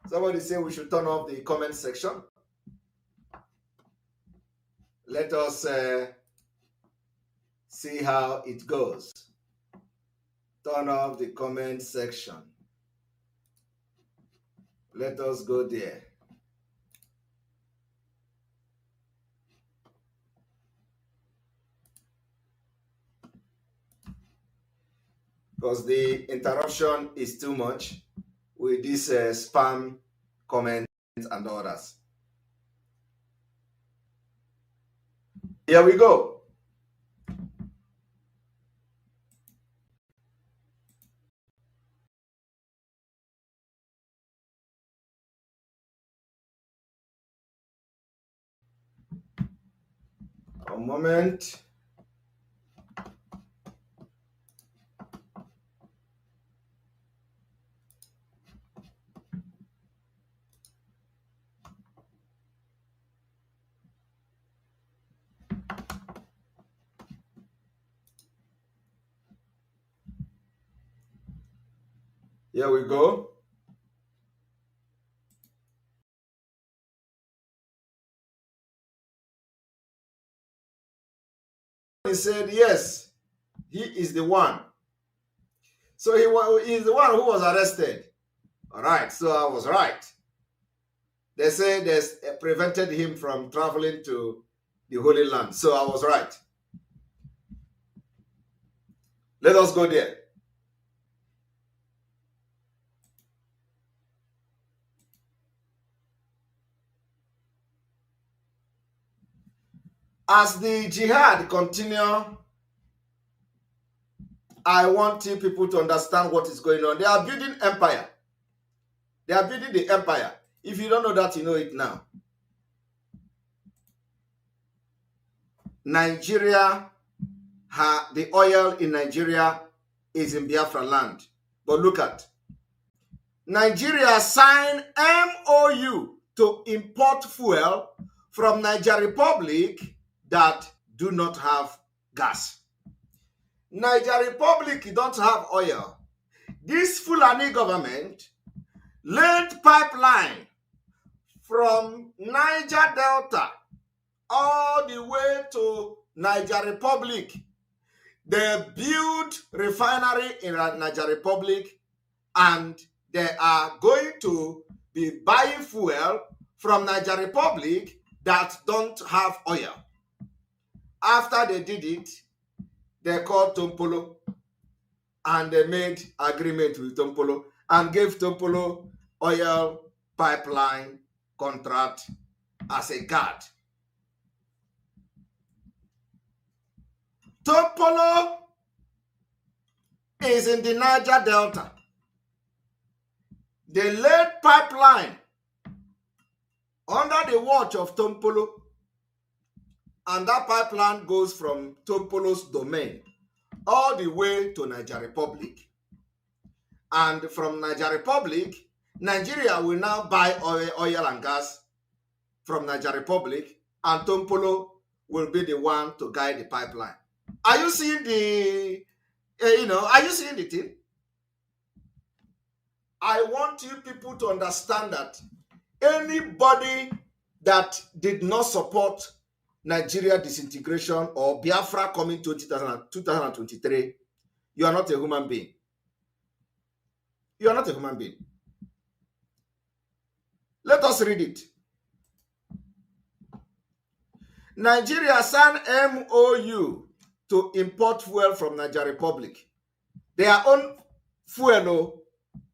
Somebody say we should turn off the comment section. Let us see how it goes. Turn off the comment section. Let us go there. Because the interruption is too much with this spam comments and others. Here we go. A moment. Here we go. He said, yes, he is the one. So he is the one who was arrested. All right, so I was right. They say they prevented him from traveling to the Holy Land. So I was right. Let us go there. As the jihad continue, I want you people to understand what is going on. They are building empire. They are building the empire. If you don't know that, you know it now. Nigeria, the oil in Nigeria is in Biafra land. But look at, Nigeria signed MOU to import fuel from Niger Republic that do not have gas. Niger Republic don't have oil. This Fulani government laid pipeline from Niger Delta all the way to Niger Republic. They built refinery in Niger Republic, and they are going to be buying fuel from Niger Republic that don't have oil. After they did it, they called Tompolo, and they made agreement with Tompolo and gave Tompolo oil pipeline contract as a guard. Tompolo is in the Niger Delta. They laid pipeline under the watch of Tompolo, and that pipeline goes from Tompolo's domain all the way to Niger Republic. And from Niger Republic, Nigeria will now buy oil and gas from Niger Republic, and Tompolo will be the one to guide the pipeline. Are you seeing the, are you seeing the thing? I want you people to understand that anybody that did not support Nigeria disintegration or Biafra coming to 2023, you are not a human being. You are not a human being. Let us read it. Nigeria signed MOU to import fuel from Niger Republic. Their own fuel,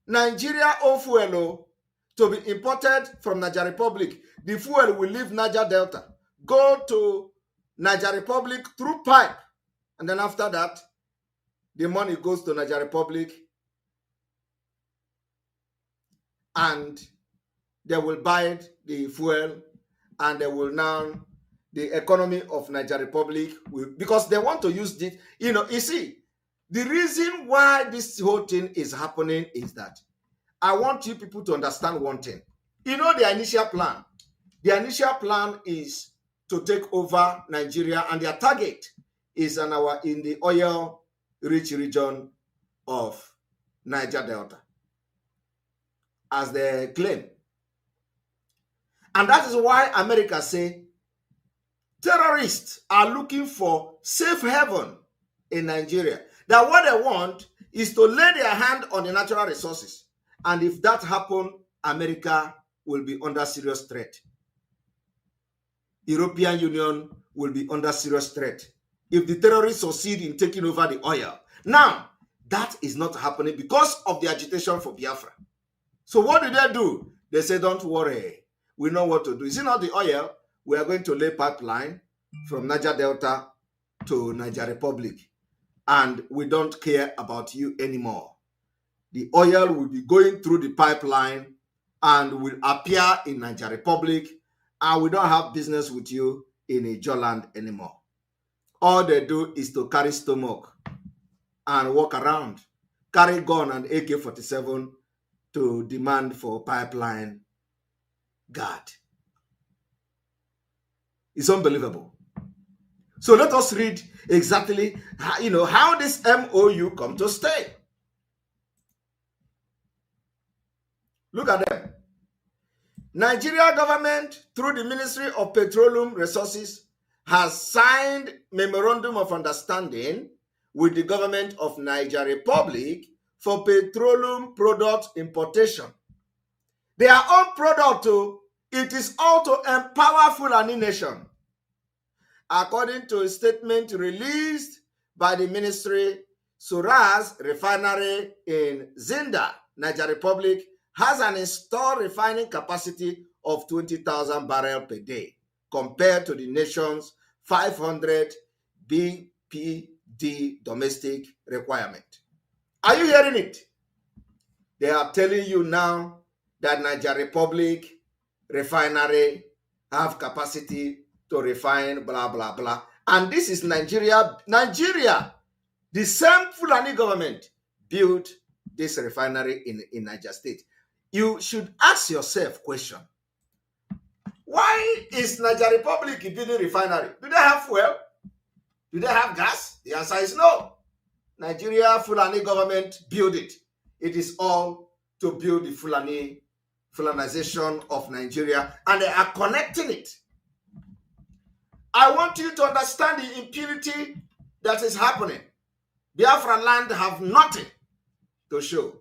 Nigeria own fuel, to be imported from Niger Republic. The fuel will leave Niger Delta, go to Niger Republic through pipe, and then after that, the money goes to Niger Republic, and they will buy the fuel, and they will now, the economy of Niger Republic will, because they want to use this, you see, the reason why this whole thing is happening is that I want you people to understand one thing. The initial plan. The initial plan is to take over Nigeria, and their target is in the oil-rich region of Niger Delta, as they claim. And that is why America say terrorists are looking for safe haven in Nigeria. That what they want is to lay their hand on the natural resources. And if that happens, America will be under serious threat. European Union will be under serious threat if the terrorists succeed in taking over the oil. Now, that is not happening because of the agitation for Biafra. So what did they do? They say, don't worry, we know what to do. Is it not the oil? We are going to lay pipeline from Niger Delta to Niger Republic, and we don't care about you anymore. The oil will be going through the pipeline and will appear in Niger Republic, and we don't have business with you in Ijoland anymore. All they do is to carry stomach and walk around, carry gun and AK-47 to demand for pipeline guard. It's unbelievable. So let us read exactly how this MOU come to stay. Look at them. Nigeria government, through the Ministry of Petroleum Resources, has signed memorandum of understanding with the government of Niger Republic for petroleum product importation. Their own product, it is all to empower Fulani nation. According to a statement released by the ministry, Suraz refinery in Zinda, Niger Republic, has an installed refining capacity of 20,000 barrels per day compared to the nation's 500 BPD domestic requirement. Are you hearing it? They are telling you now that Niger Republic refinery have capacity to refine blah, blah, blah. And this is Nigeria. Nigeria, the same Fulani government built this refinery in Niger State. You should ask yourself question. Why is Niger Republic building refinery? Do they have fuel? Do they have gas? The answer is no. Nigeria Fulani government built it. It is all to build the Fulanization of Nigeria, and they are connecting it. I want you to understand the impunity that is happening. Biafra land have nothing to show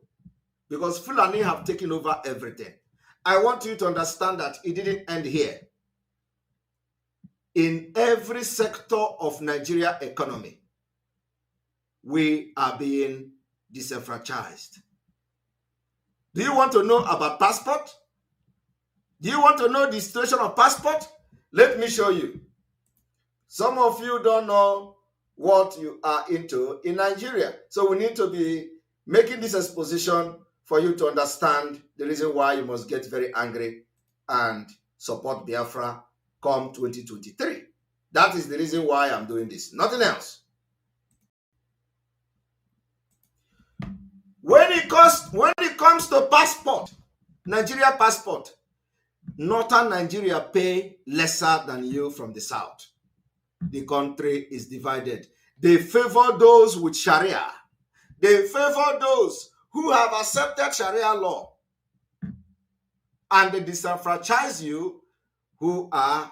because Fulani have taken over everything. I want you to understand that it didn't end here. In every sector of Nigeria economy, we are being disenfranchised. Do you want to know about passport? Do you want to know the situation of passport? Let me show you. Some of you don't know what you are into in Nigeria. So we need to be making this exposition for you to understand the reason why you must get very angry and support Biafra come 2023. That is the reason why I'm doing this. Nothing else. When it comes to passport, Nigeria passport, Northern Nigeria pay lesser than you from the South. The country is divided. They favor those with Sharia. They favor those who have accepted Sharia law. And they disenfranchise you who are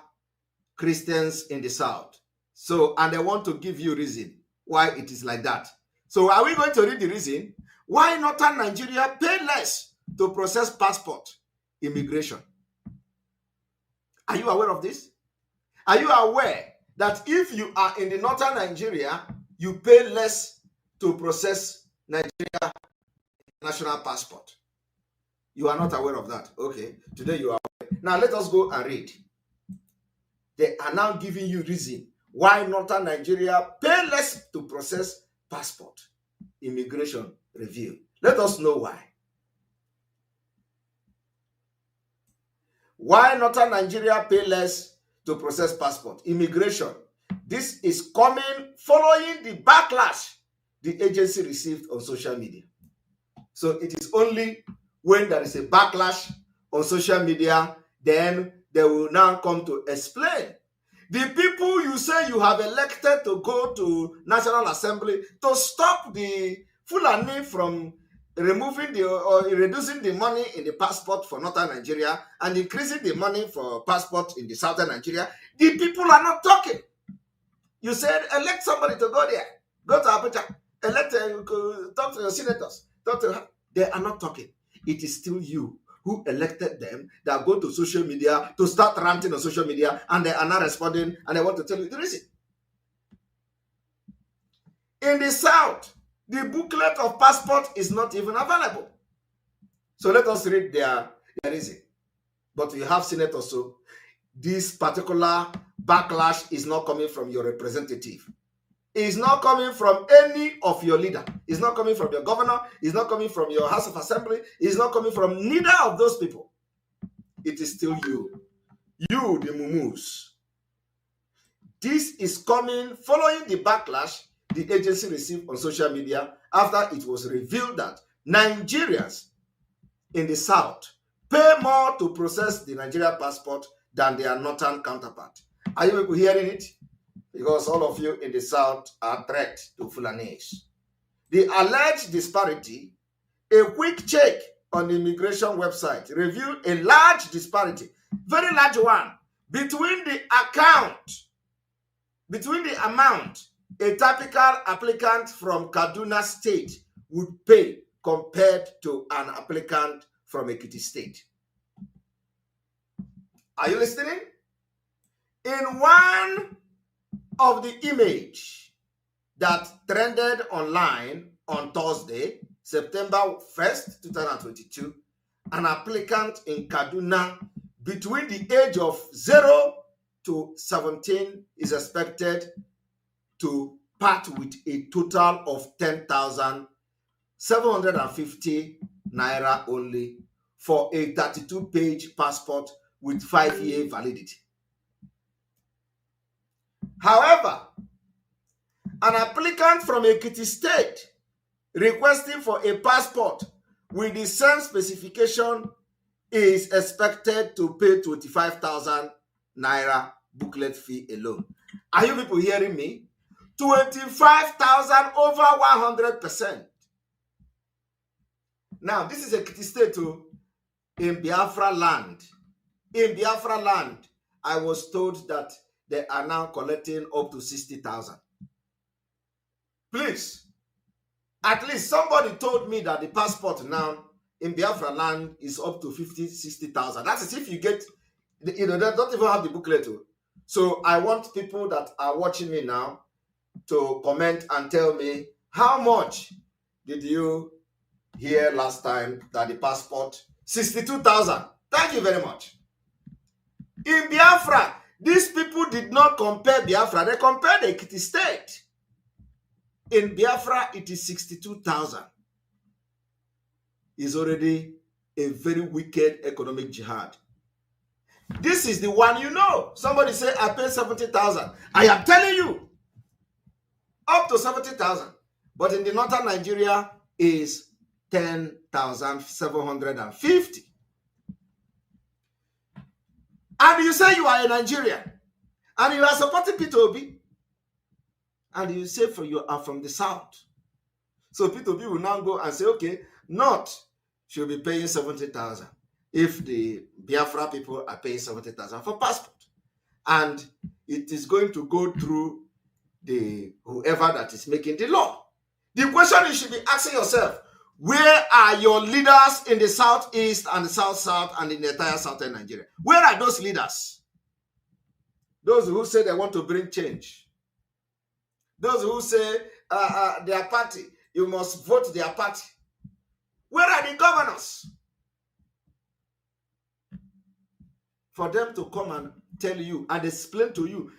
Christians in the South. So, and they want to give you reason why it is like that. So are we going to read the reason why Northern Nigeria pay less to process passport immigration? Are you aware of this? Are you aware that if you are in the Northern Nigeria, you pay less to process Nigeria national passport? You are not aware of that. Okay, today you are aware. Now let us go and read. They are now giving you reason why Northern Nigeria pay less to process passport immigration review. Let us know why. Why Northern Nigeria pay less to process passport immigration? This is coming following the backlash the agency received on social media. So it is only when there is a backlash on social media, then they will now come to explain. The people you say you have elected to go to National Assembly to stop the Fulani from removing or reducing the money in the passport for Northern Nigeria and increasing the money for passport in the Southern Nigeria, the people are not talking. You said elect somebody to go there, go to Abuja, elect, talk to your senators, talk to. They are not talking. It is still you who elected them that go to social media to start ranting on social media, and they are not responding, and I want to tell you the reason. In the South, the booklet of passport is not even available. So let us read their reason. But we have senators, so this particular backlash is not coming from your representative. It's not coming from any of your leader. It's not coming from your governor. It's not coming from your House of Assembly. It's not coming from neither of those people. It is still you. You, the mumus. This is coming following the backlash the agency received on social media after it was revealed that Nigerians in the South pay more to process the Nigeria passport than their northern counterpart. Are you people hearing it? Because all of you in the South are threat to Fulanis. The alleged disparity, a quick check on the immigration website revealed a large disparity, very large one, between the amount a typical applicant from Kaduna State would pay compared to an applicant from Ekiti State. Are you listening? In one of the image that trended online on Thursday, September 1st, 2022. An applicant in Kaduna between the age of 0 to 17 is expected to part with a total of 10,750 naira only for a 32-page passport with 5-year validity. However, an applicant from Ekiti State requesting for a passport with the same specification is expected to pay 25,000 naira booklet fee alone. Are you people hearing me? 25,000 over 100%. Now, this is Ekiti State in Biafra land. In Biafra land, I was told that they are now collecting up to 60,000. Please, at least somebody told me that the passport now in Biafra land is up to 50, 60,000. That is if you get, they don't even have the booklet. So I want people that are watching me now to comment and tell me how much did you hear last time that the passport? 62,000. Thank you very much. In Biafra, these people did not compare Biafra. They compared the Ekiti State. In Biafra, it is 62,000. It's already a very wicked economic jihad. This is the one you know. Somebody say, I paid 70,000. I am telling you, up to 70,000. But in the northern Nigeria is 10,750. And you say you are a Nigerian. And you are supporting P2B. And you say you are from the south. So P2B will now go and say, okay, North should be paying 70,000 if the Biafra people are paying 70,000 for passport. And it is going to go through the whoever that is making the law. The question you should be asking yourself, where are your leaders in the southeast and the south and in the entire southern Nigeria? Where are those leaders? Those who say they want to bring change. Those who say their party, you must vote their party. Where are the governors? For them to come and tell you and explain to you,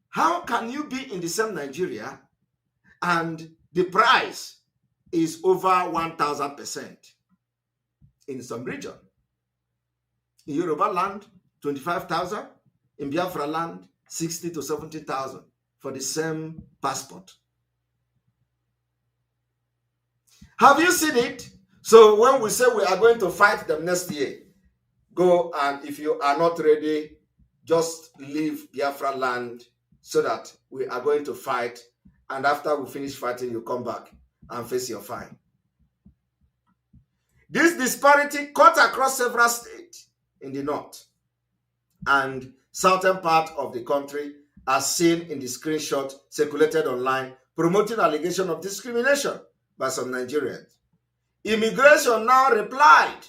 how can you be in the same Nigeria and the price is over 1,000% in some region? In Yoruba land, 25,000. In Biafra land, 60 to 70,000 for the same passport. Have you seen it? So when we say we are going to fight them next year, go and if you are not ready, just leave Biafra land so that we are going to fight. And after we finish fighting, you come back and face your fine. This disparity cut across several states in the north and southern part of the country, as seen in the screenshot circulated online, promoting allegation of discrimination by some Nigerians. Immigration now replied,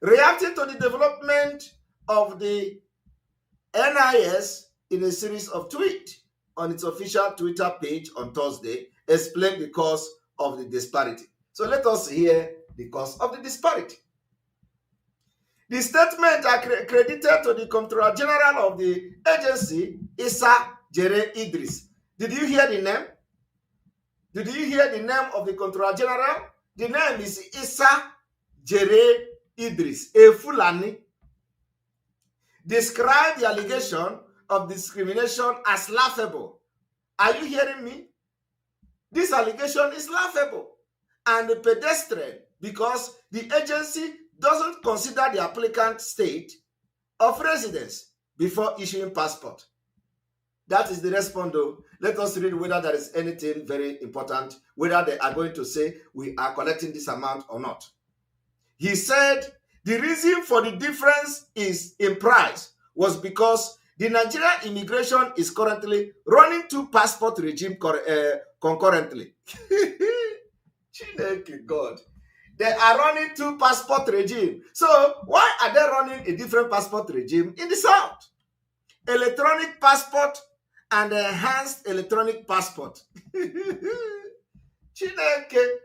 reacting to the development of the NIS in a series of tweets on its official Twitter page on Thursday, explained the cause of the disparity. So let us hear the cause of the disparity. The statement credited to the Comptroller General of the agency, Issa Jere Idris. Did you hear the name? Did you hear the name of the Comptroller General? The name is Issa Jere Idris, a Fulani. Described the allegation of discrimination as laughable. Are you hearing me? This allegation is laughable and pedestrian because the agency doesn't consider the applicant state of residence before issuing passport. That is the response though. Let us read whether there is anything very important, whether they are going to say we are collecting this amount or not. He said the reason for the difference is in price was because the Nigerian immigration is currently running two passport regime concurrently. God. They are running two passport regime. So why are they running a different passport regime in the south? Electronic passport and enhanced electronic passport. Chineke.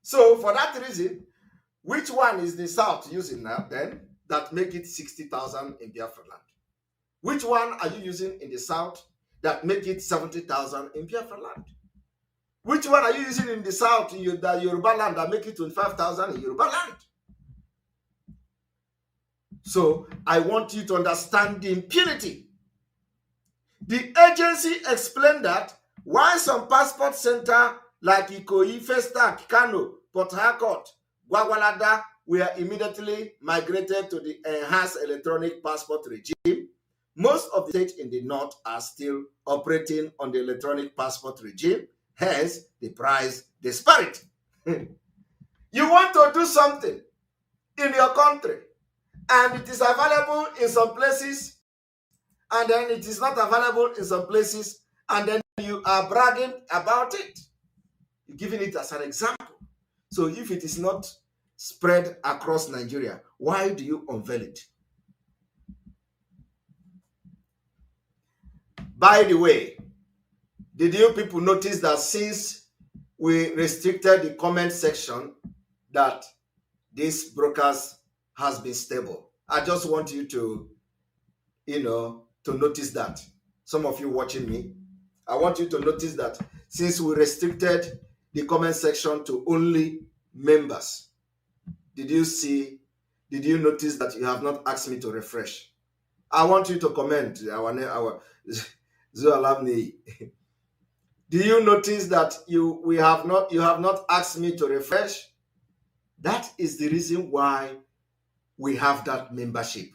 So for that reason, which one is the South using now then that make it 60,000 in Biafra land? Which one are you using in the South that make it 70,000 in Biafra land? Which one are you using in the South, in the Yoruba land, that make it 25,000 in Yoruba land? So I want you to understand the impunity. The agency explained that why some passport center like Ikoyi, Festac, Kano, Port Harcourt, Gwagwalada were immediately migrated to the enhanced electronic passport regime. Most of the states in the north are still operating on the electronic passport regime, hence the price disparity. You want to do something in your country and it is available in some places and then it is not available in some places and then you are bragging about it. You're giving it as an example. So if it is not spread across Nigeria, why do you unveil it? By the way, did you people notice that since we restricted the comment section, that this broadcast has been stable? I just want you to, to notice that. Some of you watching me, I want you to notice that since we restricted the comment section to only members, did you notice that you have not asked me to refresh? I want you to comment our Zoo alumni. Do you notice that you have not asked me to refresh? That is the reason why we have that membership,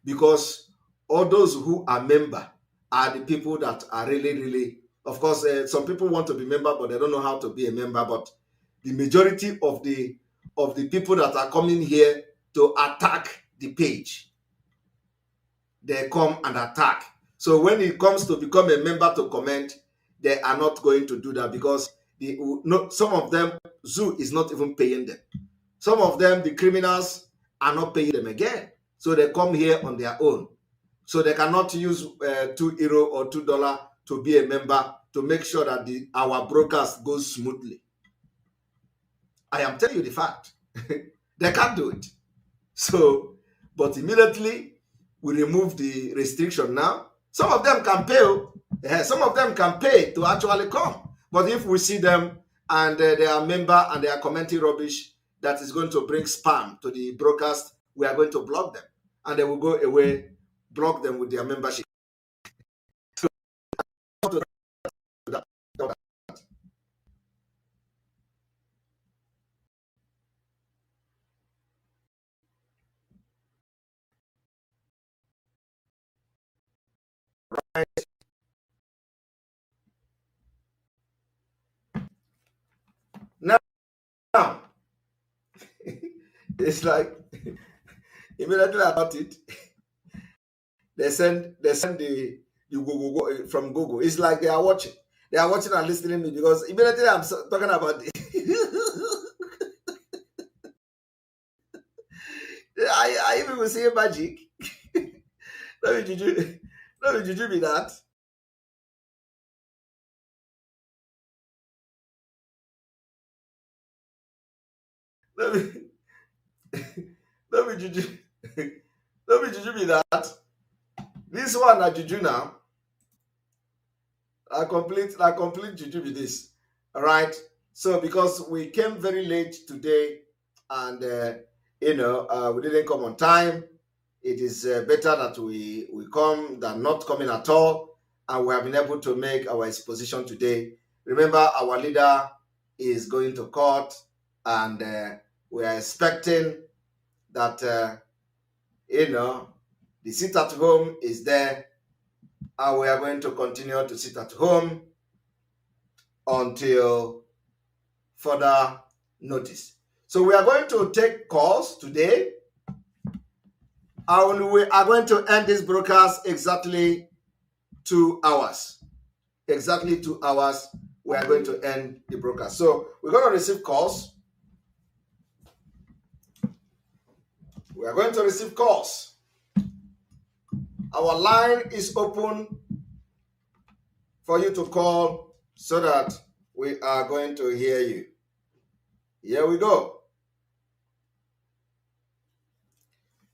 because all those who are member are the people that are really, of course, some people want to be member, but they don't know how to be a member. But the majority of the people that are coming here to attack the page, they come and attack. So when it comes to become a member to comment, they are not going to do that, because some of them, Zoo is not even paying them. Some of them, the criminals, are not paying them again. So they come here on their own. So they cannot use €2 or $2 to be a member to make sure that our broadcast goes smoothly. I am telling you the fact. They can't do it. So, but immediately we remove the restriction now. Some of them can pay. Some of them can pay to actually come. But if we see them and they are a member and they are commenting rubbish that is going to bring spam to the broadcast, we are going to block them. And they will go away, block them with their membership. Now, it's like immediately about it, they send the Google from Google. It's like they are watching and listening to me, because immediately I'm talking about it. I even will say magic. Let me juju me that. Let me juju me that. This one at juju now. I complete juju with this. All right. So because we came very late today, and we didn't come on time, it is better that we come than not coming at all, and we have been able to make our exposition today. Remember, our leader is going to court, and we are expecting that the sit at home is there, and we are going to continue to sit at home until further notice. So we are going to take calls today, and we are going to end this broadcast exactly 2 hours. Exactly 2 hours, we are going to end the broadcast. So we're going to receive calls. We are going to receive calls. Our line is open for you to call so that we are going to hear you. Here we go.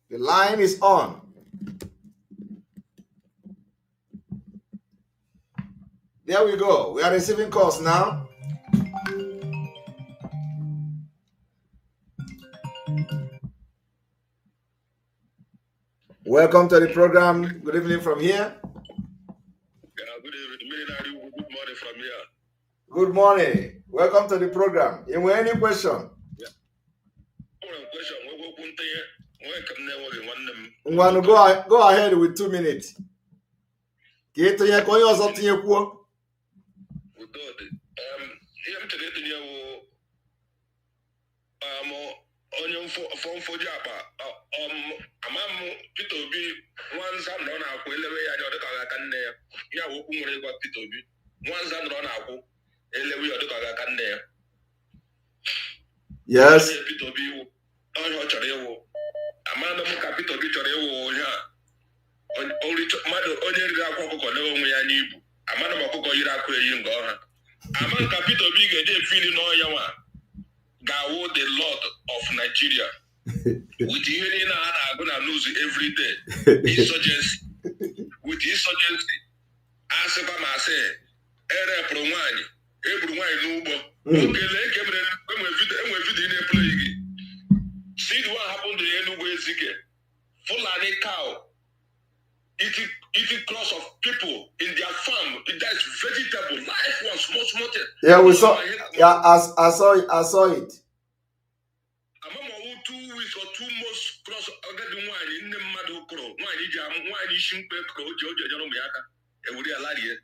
The line is on. There we go. We are receiving calls now. Welcome to the program. Good evening from here. Good evening. Good morning from here. Good morning. Welcome to the program. Is there any question? Go ahead with 2 minutes. Onye mfoju akpa amamu Peter Obi nwanza nọ na-akwụ elewe ya ọ dịka aka nne ya ya wokwu nwere ịgwa Peter Obi nwanza nọ na-akwụ elewe ya ọ dịka aka nne ya. Yes. Peter Obi iwu onye ọ chọrọ ịwụ amana m ka Peter Obi chọrọ ịwụ onye a mmadụ onye riri akwa ọkụkọ lewe onwe ya n'ibu amana m ọkụkọ yiri akụ eyi nke ọha ama ka Peter Obi ga-eje efili n'ọya nwa Gawo, the Lord of Nigeria, with hearing and going to lose every day. Insurgency, with insurgency, as if I say, Ere Promani, everyone Nubo, okay, they came in a plague. See what happened to the Enugu Zike, Fulani cow, eating cross of people in their farm, that's vegetable, life was small. Yeah, we saw. Yeah, I saw it. 2 weeks or 2 months cross agadi wine in the madu crow. Wine jam, wine shimpe crow, Georgia Jeremiaka, and we are laddie.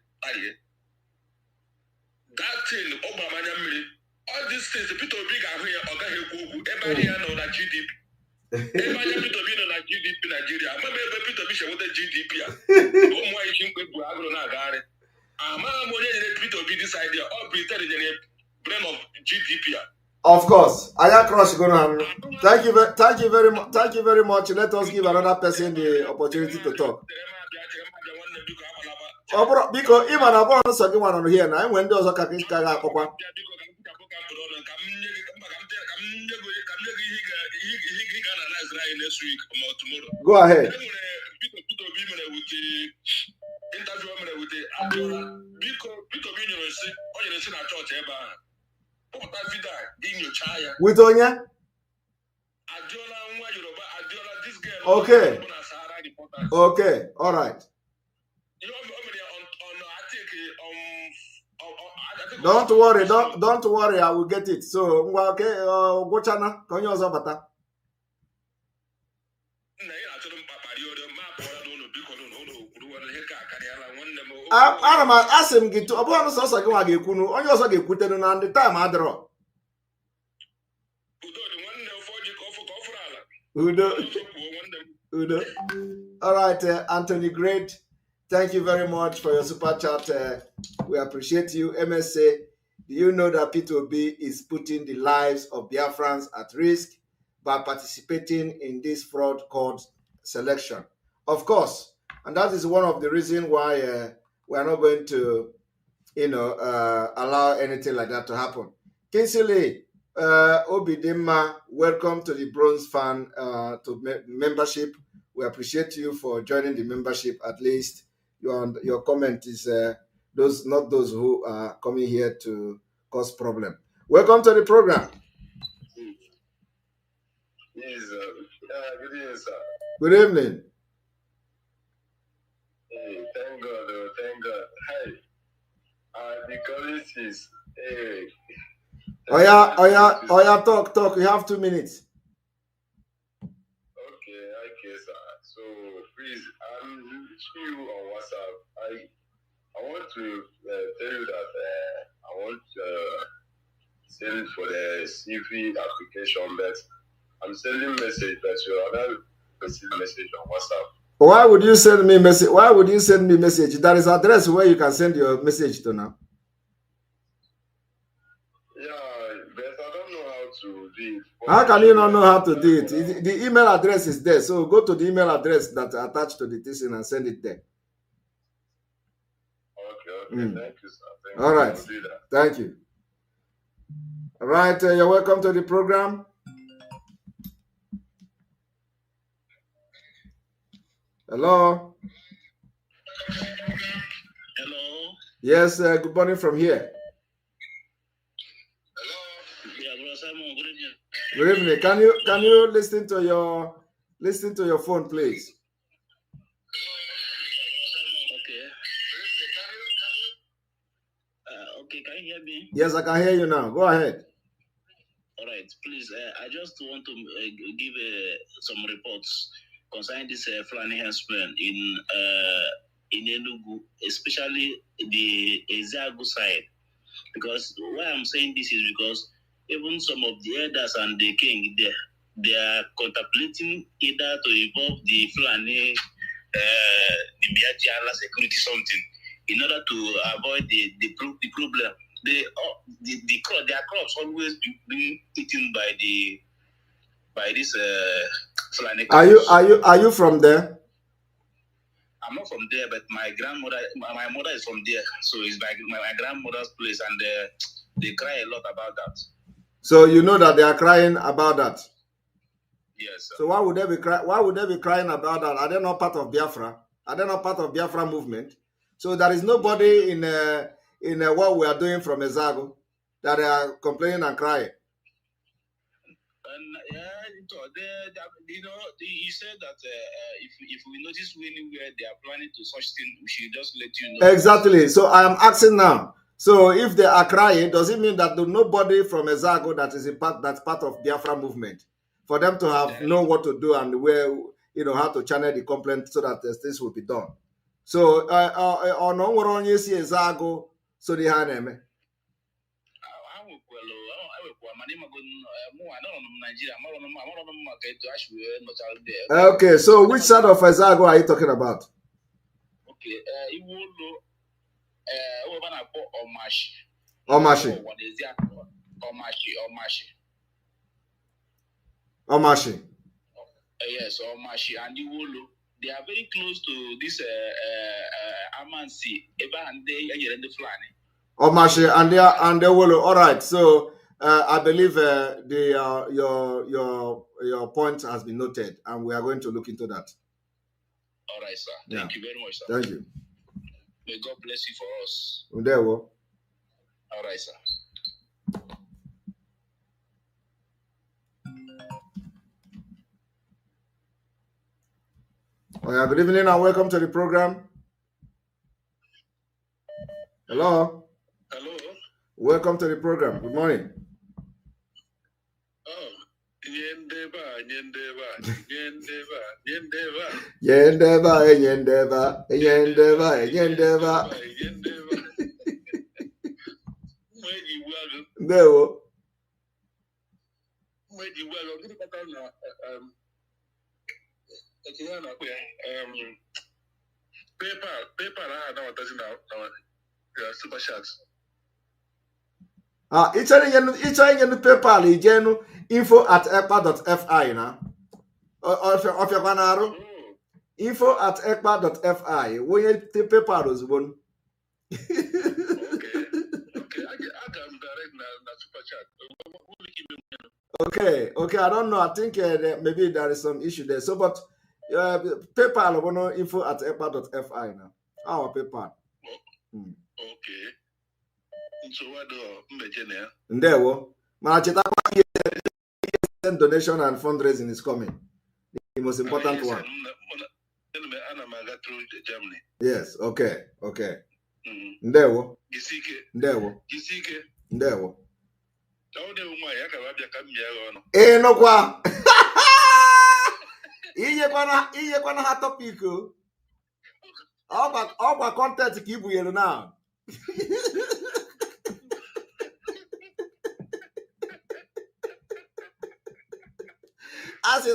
That thing, Obama, all these things, the people big are here, or everybody know that GDP. Everybody people be on GDP Nigeria. I'm a people be with the GDP. Oh, why you think we are going to get it? I'm a people be this idea, all pretending the brain of GDP. Of course, Aya Crush going to thank you very much. Let us give another person the opportunity to talk. Because even I want to say one on here now. When those are coming, go ahead. With Onya? Okay. Okay. All right. Don't worry. Don't worry. I will get it. So, okay. Go chana. Can you also bata? I'm asking you to about us also go again. Only also get put in on the time I draw. Udo. All right, Anthony, great. Thank you very much for your super chat. We appreciate you. MSA, do you know that P2B is putting the lives of Biafrans at risk by participating in this fraud called selection? Of course, and that is one of the reasons why we are not going to, allow anything like that to happen. Kinsley, Obidimma, welcome to the Bronze Fan membership. We appreciate you for joining the membership. At least your comment is not those who are coming here to cause problem. Welcome to the program. Yes, good evening, sir. Good evening. Hey, thank God. Hi. Because this is talk. You have 2 minutes. Okay, sir. So please, I'm reaching you on WhatsApp. I want to tell you that I want to send for the CV application, but I'm sending message, but you are not receiving message on WhatsApp. Why would you send me message? There is address where you can send your message to now. Yeah, but I don't know how to do it. How can you not know how to do it? The email address is there. So go to the email address that attached to the thing and send it there. Okay. Thank you, sir. All right. I'll do that. Thank you. All right. You're welcome to the program. Hello. Hello. Yes. Good morning from here. Hello. Yeah, Bro Simon. Good evening. Good evening. Can you listen to your phone, please? Okay. Okay, can you hear me? Yes, I can hear you now. Go ahead. All right, please. I just want to give some reports concerning this Fulani herdsmen in Enugu, especially the Ezagu side. Because why I'm saying this is because even some of the elders and the king, they are contemplating either to involve the Fulani, the Biafra security something, in order to avoid the problem. Their crops always being eaten by this Fulani. Are you from there? I'm not from there, but my mother is from there, so it's like my grandmother's place, and they cry a lot about that. So you know that they are crying about that. Yes, sir. So why would they be crying about that? Are they not part of Biafra? Are they not part of Biafra movement? So there is nobody in what we are doing from Ezago that they are complaining and crying. And he said that if we notice anywhere they are planning to such thing, we should just let you know. Exactly. So I am asking now. So if they are crying, does it mean that nobody from Ezago that's part of Biafra movement, for them to have know what to do and where how to channel the complaint so that things will be done? So on onye si Ezago so the haneme. Okay, so which side of Ezago are you talking about? Okay, Omashi. Yes, Omashi and Iwolo. They are very close to this Amansi, Eba and the Fulani. Omashi and Iwolo. All right, so I believe your point has been noted, and we are going to look into that. All right, sir. Thank you very much, sir. Thank you. May God bless you for us. There we go. All right, sir. Good evening and welcome to the program. Hello. Hello. Welcome to the program. Good morning. Oh, Yendeba. There. PayPal, super chats. It's in the PayPal, info@ekpa.fi now. Of your banner. Info@ekpa.fi. When you take PayPal is one. Okay, I can direct na super chat. Okay. I don't know. I think maybe there is some issue there. So, but PayPal, info@ekpa.fi now. Our PayPal. Okay. So what do you Ndewo. Donation and fundraising is coming. The most important one. Yes. Okay. Ndewo. Ndewo. Nokwa. Iyekwana ha topic o. Ọgba content ka ibuyere now. Asị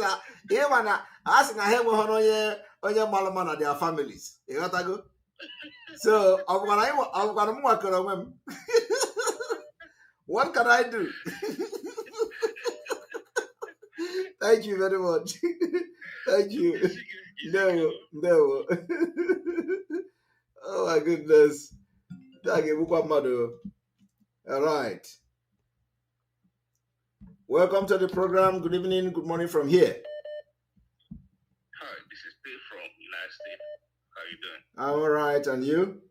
na ha enweghị onye malụma na their families. Ịghọtago? So ọ bụkwara m nwakọrọ onwe m. What can I do? Thank you very much. Thank you. No. Oh my goodness. All right. Welcome to the program. Good evening, good morning from here. Hi, this is Dave from United States. How are you doing? I'm all right, and you?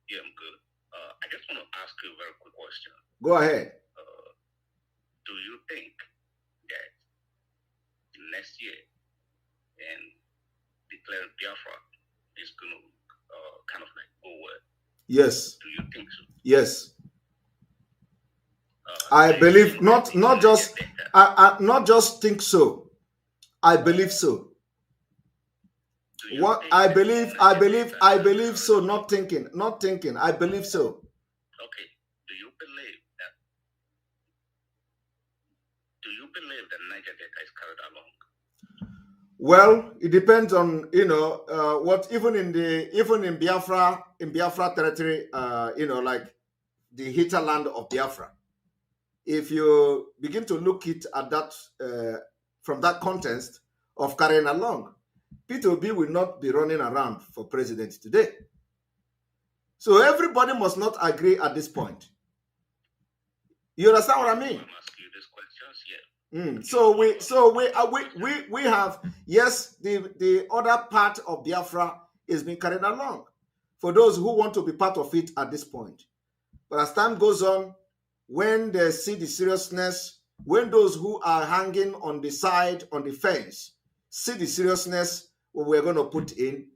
Yeah, I'm good. I just want to ask you a very quick question. Go ahead. Do you think that next year and declare Biafra is going to kind of like go well? Yes. Do you think so? Yes. I believe not just think so. I believe so. What I believe so, not thinking. I believe so. Okay. Do you believe that Niger Delta is carried along? Well, it depends on what even in Biafra territory, like the hinterland of Biafra. If you begin to look it at that from that context of carrying along, P2B will not be running around for president today. So everybody must not agree at this point. You understand what I mean? I'm asking you these questions, yeah. We have, yes, the other part of Biafra is being carried along for those who want to be part of it at this point. But as time goes on, when they see the seriousness, when those who are hanging on the side, on the fence, see the seriousness we're going to put in,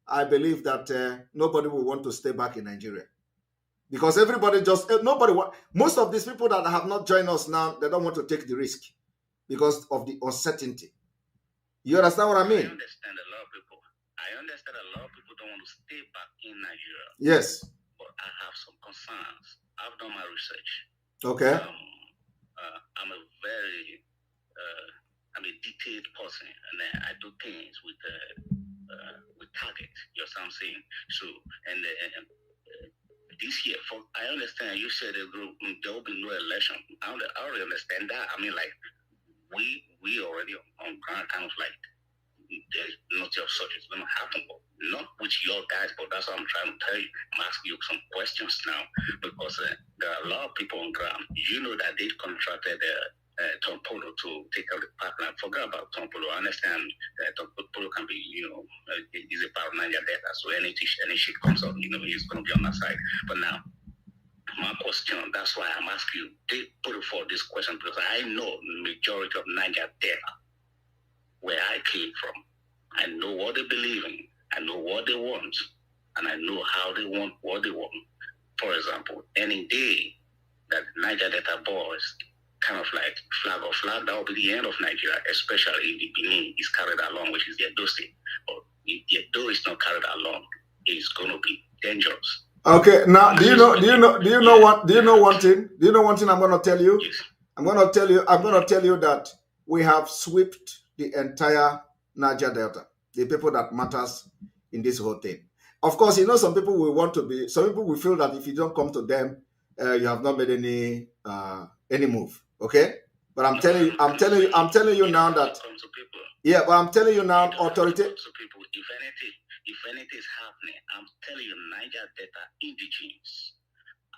I believe that nobody will want to stay back in Nigeria. Because most of these people that have not joined us now, they don't want to take the risk because of the uncertainty. You understand what I mean? I understand a lot of people don't want to stay back in Nigeria. Yes. But I have some concerns. I've done my research. Okay. I'm a very detailed person, and I do things with target. You know what I'm saying? So, and this year, I understand you said there will be no election. I already understand that. I mean, like we already on ground, kind of like there's not just such it's going to happen, but not with your guys. But that's what I'm trying to tell you. I'm asking you some questions now because there are a lot of people on ground. You know that they contracted Tom Polo to take out the pipeline. Forget about Tom Polo. I understand that Tom Polo can be, he's a part of Niger Delta. So any shit comes up, he's going to be on that side. But now, my question, that's why I'm asking you, they put it for this question because I know the majority of Niger Delta, where I came from, I know what they believe in, I know what they want, and I know how they want what they want. For example, any day that Niger Delta boys kind of like flag, that will be the end of Nigeria, especially if the Benin is carried along, which is the Edo state. But if the Edo is not carried along, it's going to be dangerous. Okay, now do you know one thing I'm going to tell you? Yes. I'm going to tell you that we have swept the entire Niger Delta, the people that matters in this whole thing. Of course, some people will feel that if you don't come to them, you have not made any move. Okay? But I'm telling you now that yeah, but I'm telling you now, authority. If anything is happening, I'm telling you, Niger Delta indigenous.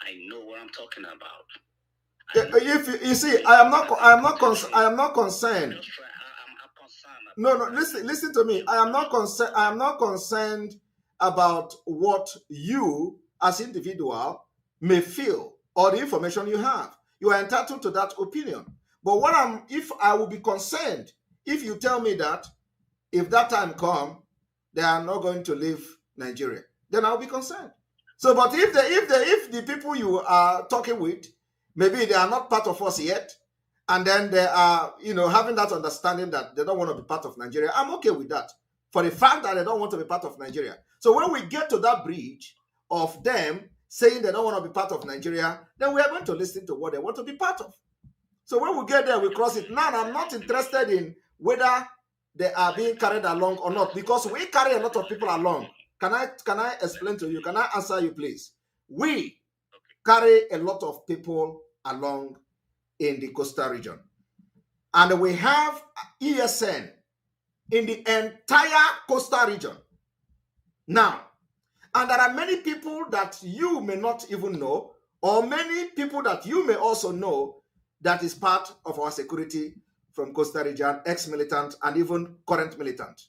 I know what I'm talking about. If you see, I am not concerned. I'm concerned. No, listen to me. I am not concerned about what you as individual may feel or the information you have. You are entitled to that opinion. But if I will be concerned if you tell me that if that time come, they are not going to leave Nigeria, then I'll be concerned. So, but if the people you are talking with, maybe they are not part of us yet, and then they are, having that understanding that they don't want to be part of Nigeria, I'm okay with that. For the fact that they don't want to be part of Nigeria. So when we get to that bridge of them saying they don't want to be part of Nigeria, then we are going to listen to what they want to be part of. So when we get there, we cross it. Now, I'm not interested in whether they are being carried along or not, because we carry a lot of people along. Can I explain to you? Can I answer you, please? We carry a lot of people along in the coastal region. And we have ESN in the entire coastal region. Now, And there are many people that you may not even know, or many people that you may also know that is part of our security from Costa Rica, ex-militant and even current militant.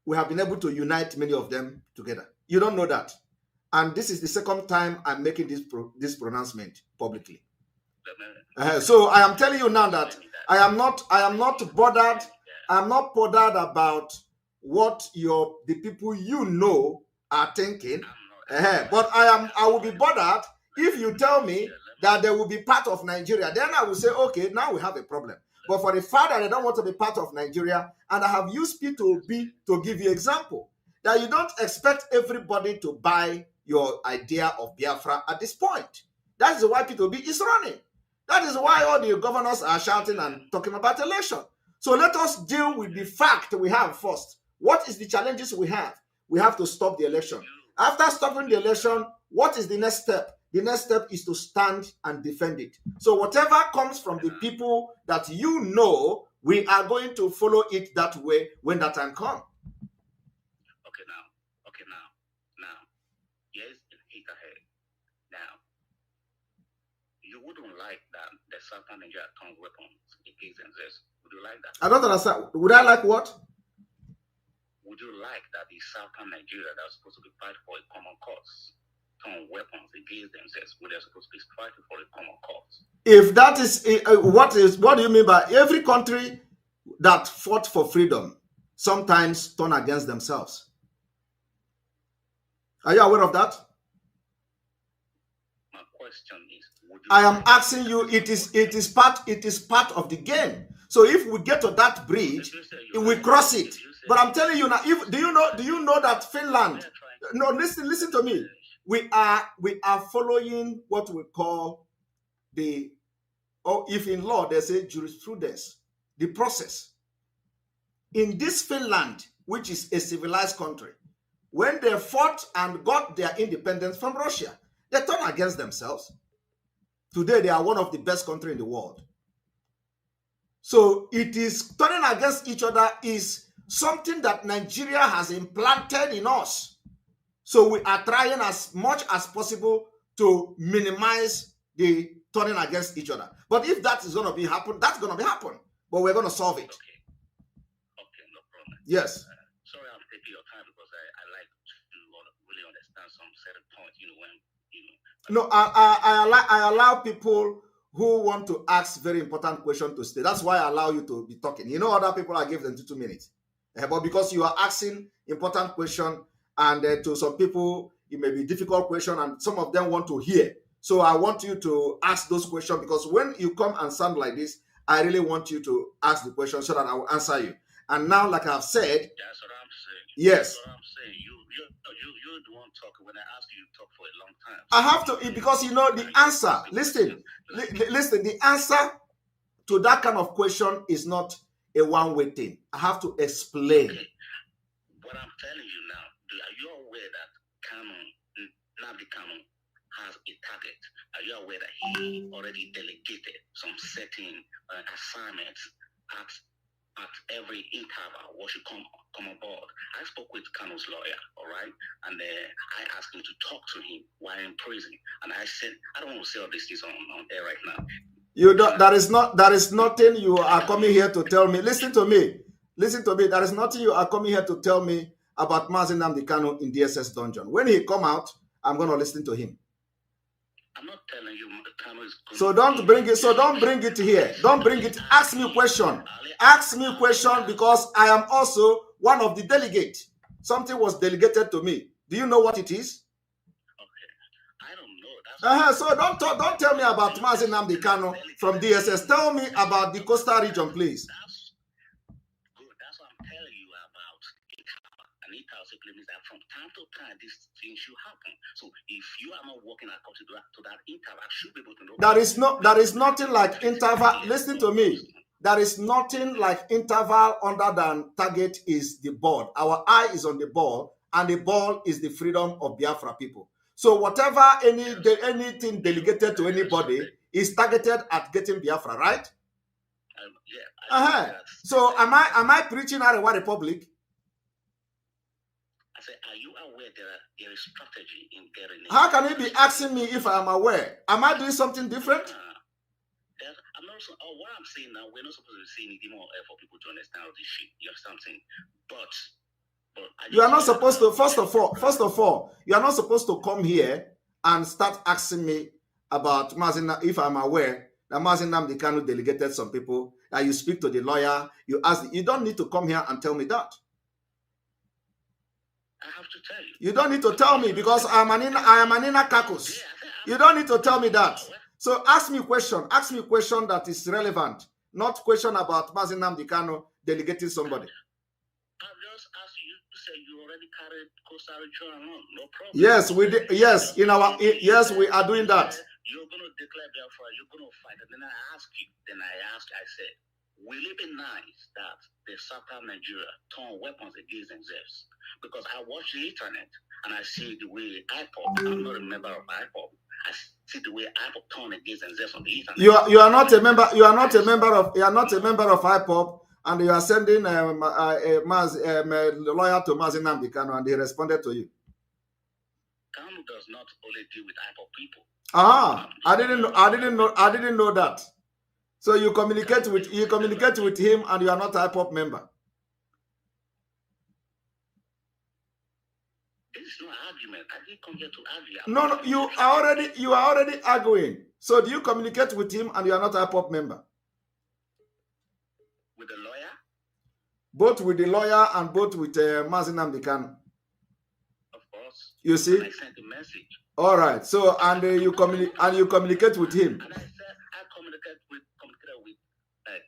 We have been able to unite many of them together. You don't know that. And this is the second time I'm making this pronouncement publicly. So I am telling you now that I am not bothered. I'm not bothered about what the people you know are thinking. But I will be bothered if you tell me that they will be part of Nigeria. Then I will say, okay, now we have a problem. But for the fact that they don't want to be part of Nigeria, and I have used P2B to give you example, that you don't expect everybody to buy your idea of Biafra at this point. That is why P2B is running. That is why all the governors are shouting and talking about election. So let us deal with the fact we have first. What is the challenges we have? We have to stop the election. After stopping the election, what is the next step? The next step is to stand and defend it. So whatever comes from the people that you know, we are going to follow it that way when that time comes. Now, yes, hit ahead. Now, you wouldn't like that the Southern Nigeria turn weapons against themselves. Would you like that? I don't understand. Would I like what? Would you like that the Southern Nigeria that was supposed to be fighting for a common cause turn weapons against themselves when they're supposed to be fighting for a common cause? If that is what do you mean by every country that fought for freedom sometimes turn against themselves? Are you aware of that? My question is, I am asking you, it is part of the game. So if we get to that bridge, we cross it. But I'm telling you now, do you know that Finland? No, listen to me. We are following what we call if in law they say jurisprudence, the process. In this Finland, which is a civilized country, when they fought and got their independence from Russia, they turned against themselves. Today, they are one of the best countries in the world. So it is turning against each other is something that Nigeria has implanted in us. So we are trying as much as possible to minimize the turning against each other. But if that is going to be happen, that's going to be happen. But we're going to solve it. Okay, no problem. Yes. Sorry, I'm taking your time because I like to really understand some certain points. No, I allow people who want to ask very important questions to stay. That's why I allow you to be talking. You know, other people I give them 2 minutes. But because you are asking important question, and to some people it may be difficult question, and some of them want to hear. So I want you to ask those questions, because when you come and sound like this, I really want you to ask the question so that I will answer you. And now, like I've said, that's what I'm saying. Yes. That's what I'm saying. You're the one talking. When I ask you to talk for a long time. I have to, because you know the answer. Listen, the answer to that kind of question is not a one-way thing. I have to explain. Okay. What I'm telling you now, are you aware that Nnamdi Kanu has a target? Are you aware that he already delegated some certain assignments at every interval what should come on board? I spoke with Kanu's lawyer, all right, and I asked him to talk to him while in prison, and I said, I don't want to say all these things on air right now. You don't. That is nothing you are coming here to tell me. Listen to me. There is nothing you are coming here to tell me about Mazi Nnamdi Kanu in DSS dungeon. When he come out, I'm going to listen to him. I'm not telling you Kanu is good. So don't bring it. So don't bring it here. Don't bring it. Ask me a question. Ask me a question, because I am also one of the delegates. Something was delegated to me. Do you know what it is? Okay, I don't know. So don't tell me about Mazi Nnamdi Kanu from DSS. Tell me about the coastal region, please. That's good. That's what I'm telling you about Itaba. And Itaba simply means that from time to time, these things should happen. So if you are not working according to that interval, I should be able to know. There is nothing like interval. Listen to me. There is nothing like interval other than target is the ball. Our eye is on the ball, and the ball is the freedom of Biafra people. So whatever anything delegated to anybody is targeted at getting Biafra, right? Yeah. So am I preaching Arewa Republic? I said, are you aware there is strategy in getting it? How can you be asking me if I am aware? Am I doing something different? I'm not. What I'm saying now, we're not supposed to be saying it more for people to understand all this shit. You understand something? But you are not supposed to. First of all, you are not supposed to come here and start asking me about Mazina if I'm aware that Mazin Nnamdi Kanu delegated some people. That you speak to the lawyer, you ask. You don't need to come here and tell me that. I have to tell you. You don't need to tell me because I am an inner caucus. You don't need to tell me that. So ask me a question. Ask me a question that is relevant, not question about Mazin Nnamdi Kanu delegating somebody. I've just asked you. You said you already carried Costa Rica along. No problem. Yes, we did. Yes, yes, we are doing that. You're going to declare Biafra. You're going to fight. And then I asked you. I said, will it be nice that the Southern Nigeria turn weapons against themselves? Because I watch the internet and I see the way IPOP, I'm not a member of IPOP, I see the way IPOP turn against themselves on the internet. You are not a member. You are not a member of IPOP, and you are sending a lawyer to Mazin Nnamdi Kanu, and he responded to you. Kanu does not only deal with IPOP people. I didn't know that. So you communicate with him, and you are not a IPOP member. This is not argument. I didn't come here to argue. No, you are already arguing. So do you communicate with him, and you are not a IPOP member? With the lawyer? Both with the lawyer and both with Mazin Nnamdi Kanu. Of course. You see? And I sent a message. All right. So you communicate with him. And I said I communicated with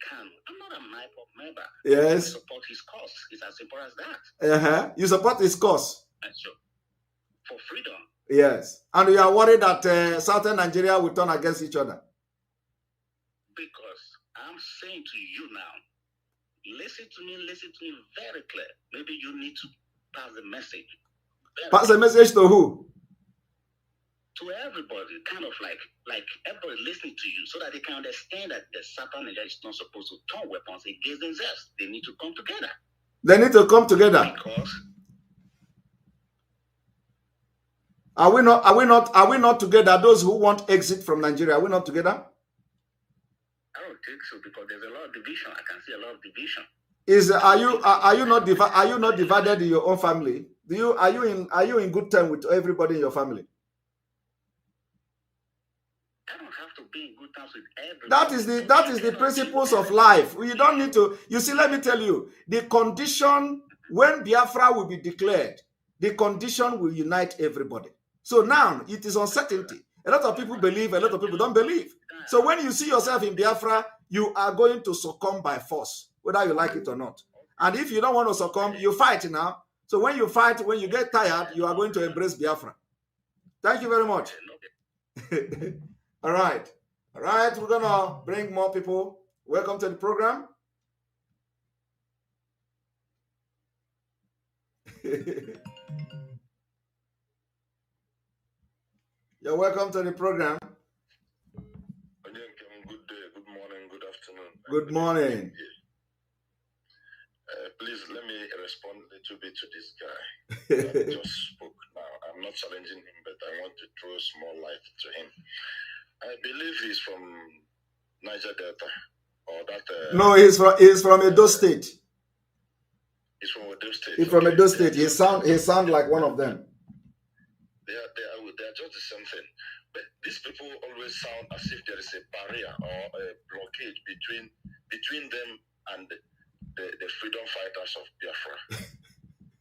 Kanu. I'm not an IPOP member. Yes. I support his cause. It's as simple as that. You support his cause. And so, for freedom. Yes. And you are worried that Southern Nigeria will turn against each other. Because I'm saying to you now, listen to me very clear. Maybe you need to pass the message. Pass the message to who? To everybody, kind of like everybody listening to you, so that they can understand that the Southern Nigeria is not supposed to turn weapons against themselves. They need to come together. They need to come together. Because are we not together? Those who want exit from Nigeria, are we not together? I don't think so, because there's a lot of division. I can see a lot of division. Are you not divided in your own family? Are you in good time with everybody in your family? I don't have to be in good terms with everybody. That is the principles of life. You don't need to. You see, let me tell you, the condition when Biafra will be declared, the condition will unite everybody. So now it is uncertainty. A lot of people believe, a lot of people don't believe. So when you see yourself in Biafra, you are going to succumb by force, whether you like it or not. And if you don't want to succumb, you fight now. So when you fight, when you get tired, you are going to embrace Biafra. Thank you very much. All right. We're going to bring more people. Welcome to the program. You're welcome to the program. Good day, good morning, good afternoon. Good morning. Please let me respond a little bit to this guy that just spoke now. I'm not challenging him, but I want to throw small light to him. I believe he's from Niger Delta, or that. No, he's from Edo State. He's from Edo State. He's from Edo State. He sound like one of them. They are just the same thing. But these people always sound as if there is a barrier or a blockade between them and the freedom fighters of Biafra.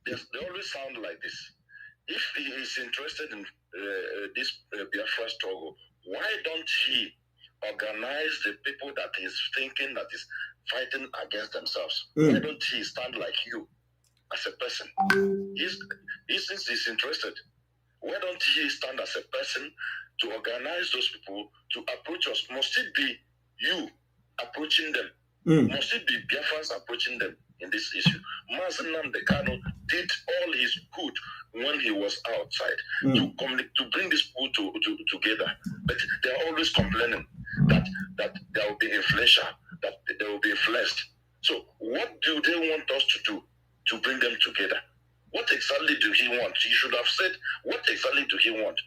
They always sound like this. If he is interested in this Biafra struggle, why don't he organize the people that he's thinking that is fighting against themselves? Why don't he stand like you as a person? Since he's interested, why don't he stand as a person to organize those people to approach us? Must it be you approaching them? Must it be Biafrans approaching them in this issue? Mazin Nnamdi Kanu did all his good when he was outside to bring these people together. But they're always complaining that there will be inflation, that they will be influenced. So what do they want us to do to bring them together? What exactly do he want? He should have said, what exactly do he want?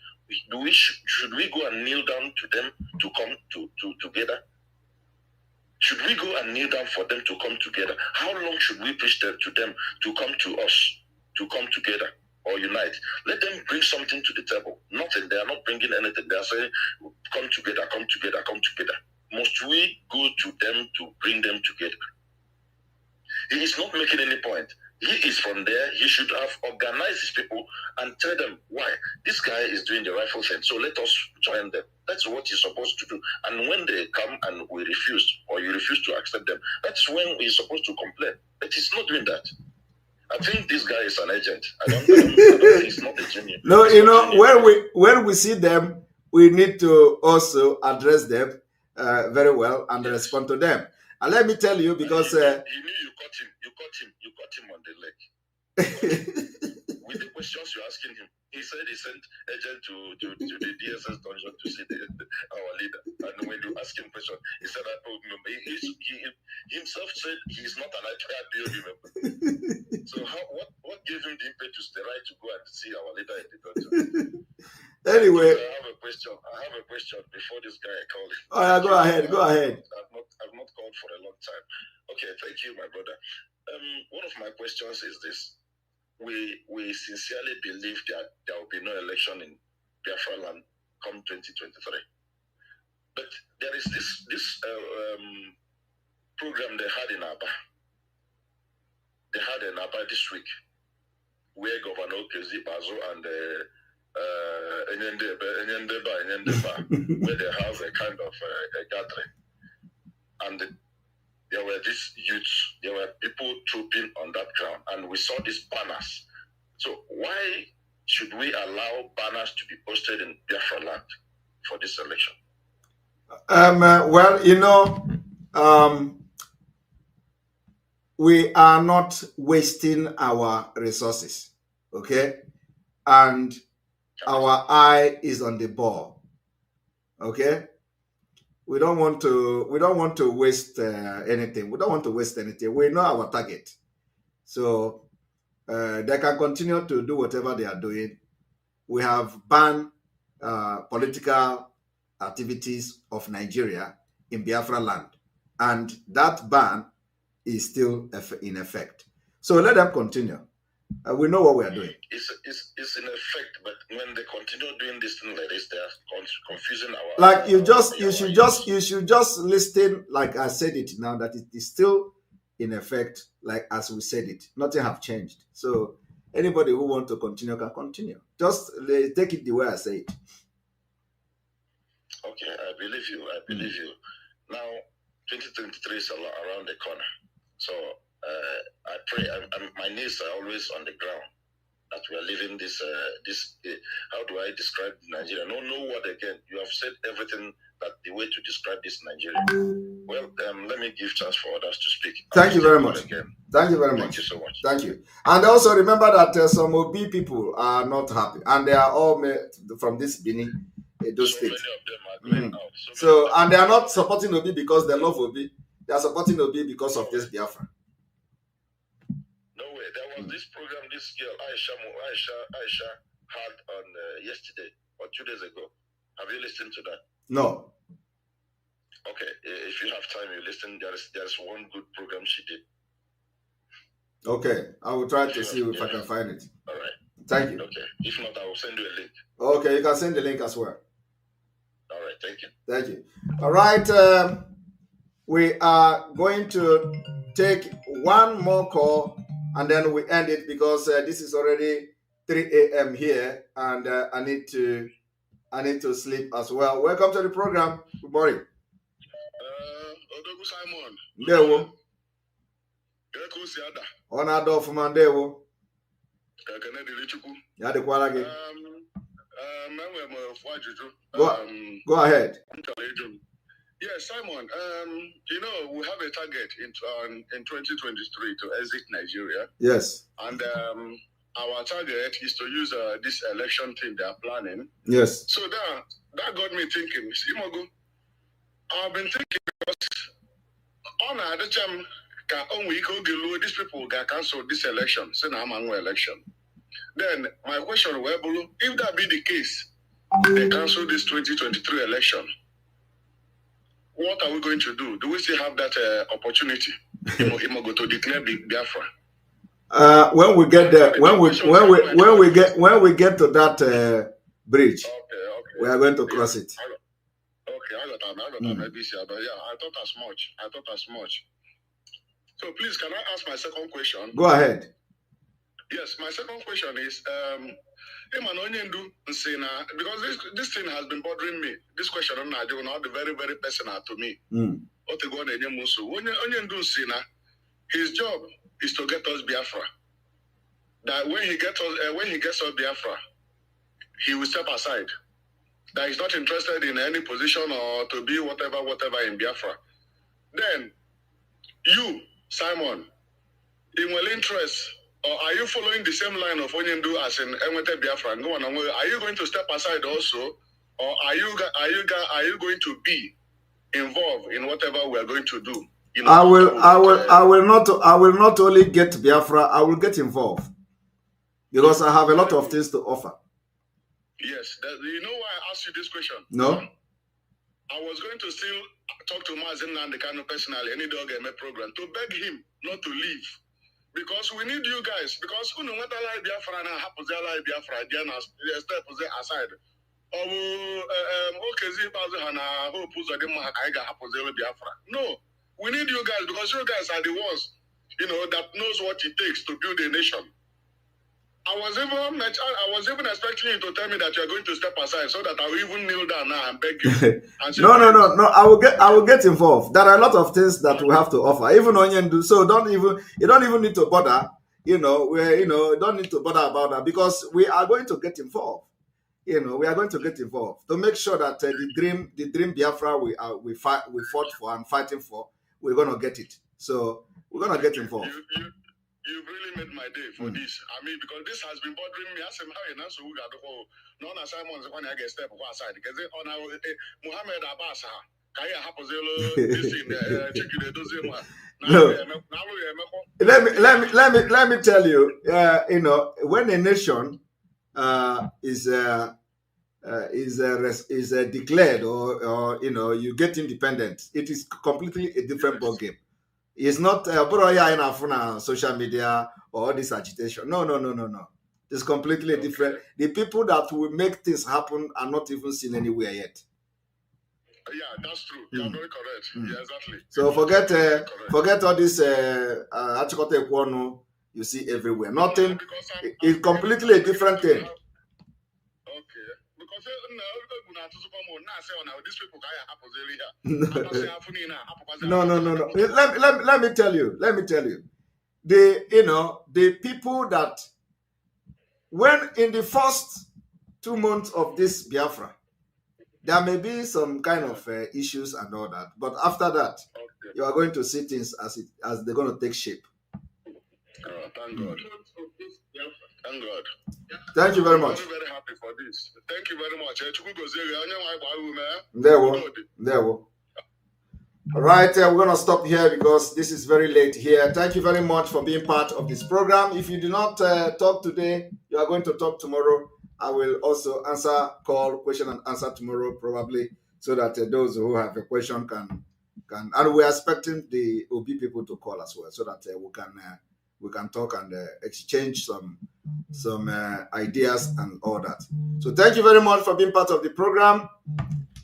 Should we go and kneel down to them to come together? Should we go and kneel down for them to come together? How long should we preach to them to come to us, to come together or unite? Let them bring something to the table. Nothing. They are not bringing anything. They are saying, come together, come together, come together. Must we go to them to bring them together? He is not making any point. He is from there. He should have organized his people and tell them why. This guy is doing the rightful thing. So let us join them. That's what he's supposed to do. And when they come and we refuse, or you refuse to accept them, that's when he's supposed to complain. But he's not doing that. I think this guy is an agent. I don't think he's not a genius. No, you know, when we see them, we need to also address them very well and respond to them. And let me tell you, because he knew you caught him on the leg. With the questions you're asking him, he said he sent agent to the DSS dungeon to see our leader. And when you ask him questions, he said, I told him. He himself said he's not an IPRDO member. So what gave him the impetus, the right to go and see our leader in the dungeon? Anyway, I have a question before this guy called. Oh, yeah, go ahead. I've not called for a long time. Okay, thank you, my brother. One of my questions is this: we sincerely believe that there will be no election in Biafra land come 2023, but there is this program they had in Aba. They had in Aba this week, where Governor Kezi Bazo and where they have a kind of a gathering, and there were these youths, there were people trooping on that ground, and we saw these banners. So why should we allow banners to be posted in Biafra land for this election? Well, you know, we are not wasting our resources, okay? And our eye is on the ball, okay? We don't want to waste anything. We don't want to waste anything. We know our target, so they can continue to do whatever they are doing. We have banned political activities of Nigeria in Biafra land, and that ban is still in effect. So let them continue. We know what we are doing. It's in effect, but when they continue doing this thing like this, they are confusing our. Like you should just listen. Like I said it now, that it is still in effect, like as we said it. Nothing have changed. So anybody who want to continue can continue. Just take it the way I say it. Okay, I believe you. Now, 2023 is around the corner, so. I pray. My knees are always on the ground that we are living this. How do I describe Nigeria? No word again. You have said everything that the way to describe this Nigeria. Well, let me give chance for others to speak. Thank you very much. Thank you very much. Thank you so much. Thank you. And also remember that some Obi people are not happy, and they are all from this Benin, those states. Many of them are going out. So and they are not supporting Obi because they love Obi. They are supporting Obi because of this Biafra. There was this program this girl Aisha had on yesterday or 2 days ago. Have you listened to that? No. Okay, if you have time, you listen. There's one good program she did. Okay, I will try to see if I can find it. All right. Thank you. Okay, if not, I will send you a link. Okay, you can send the link as well. All right, thank you. Thank you. All right, we are going to take one more call. And then we end it because this is already 3 a.m. here, and I need to sleep as well. Welcome to the program. Good morning. Odogu Simon. Ndewo. Eko siada. Ona dofu mandewo. Kene dili chukwu. Ya dekwala gi. Enwe mo fu ajuju. Go ahead. Yes, Simon. You know, we have a target in 2023 to exit Nigeria. Yes. And our target is to use this election thing they are planning. Yes. So that got me thinking. I've been thinking because on the These people can cancel this election, say now election. Then my question will be, if that be the case, they cancel this 2023 election, what are we going to do? Do we still have that opportunity? Go to declare Biafra. When we get there, when we get to that bridge, we are going to cross it. Okay, I got that. Maybe, but yeah, I thought as much. So please, can I ask my second question? Go ahead. Yes, my second question is, because this thing has been bothering me. This question on not very, very personal to me. His job is to get us Biafra. That when he gets us Biafra, he will step aside. That he's not interested in any position or to be whatever in Biafra. Then, you, Simon, in well interest, or are you following the same line of Onyendu as in Enwete Biafra? Are you going to step aside also, or are you going to be involved in whatever we are going to do? I will not only get Biafra, I will get involved because I have a lot of things to offer. Yes, you know why I asked you this question? No. I was going to still talk to Mazin Nandekano personally, any dog program, to beg him not to leave. Because we need you guys. Because who know what I like Biafra and happens I like Biafra, then step aside. No, we need you guys because you guys are the ones, that knows what it takes to build a nation. I was even expecting you to tell me that you are going to step aside so that I will even kneel down now and beg you. And No. I will get involved. There are a lot of things that we have to offer, even Onyendu. So you don't even need to bother. You don't need to bother about that because we are going to get involved. We are going to get involved to make sure that the dream Biafra we fought for and fighting for, we're going to get it. So we're going to get involved. You've really made my day for this. I mean, because this has been bothering me. I said, how you know so we got the whole Simon's when I get step aside because on our Muhammad Abbas, Kaya Hapozelo, this in let me tell you, when a nation is declared or you get independent, it is completely a different ball game. It's not social media or all this agitation. No. It's completely different. The people that will make things happen are not even seen anywhere yet. Yeah, that's true. You're very correct. Yeah, exactly. So forget all this you see everywhere. Nothing. It's completely a different thing. Okay. Because No. Let me tell you. The people that when in the first 2 months of this Biafra, there may be some kind of issues and all that, but after that, you are going to see things as they're going to take shape. Thank God. Thank God. Thank you very much. I'm very happy for this. Thank you very much. There we go. All right, we're going to stop here because this is very late here. Thank you very much for being part of this program. If you do not talk today, you are going to talk tomorrow. I will also question and answer tomorrow probably, so that those who have a question can, and we are expecting the OB people to call as well, so that we can talk and exchange some ideas and all that. So thank you very much for being part of the program.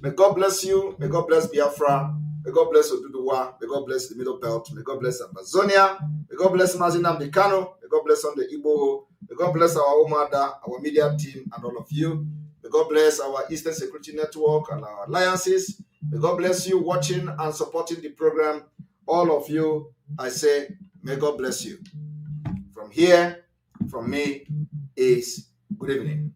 May God bless you. May God bless Biafra. May God bless Oduduwa. May God bless the Middle Belt. May God bless Amazonia. May God bless Mazina Mikano. May God bless on the Igbo. May God bless our Omada, our media team, and all of you. May God bless our Eastern Security Network and our alliances. May God bless you watching and supporting the program. All of you, I say, may God bless you. From here, from me, is good evening.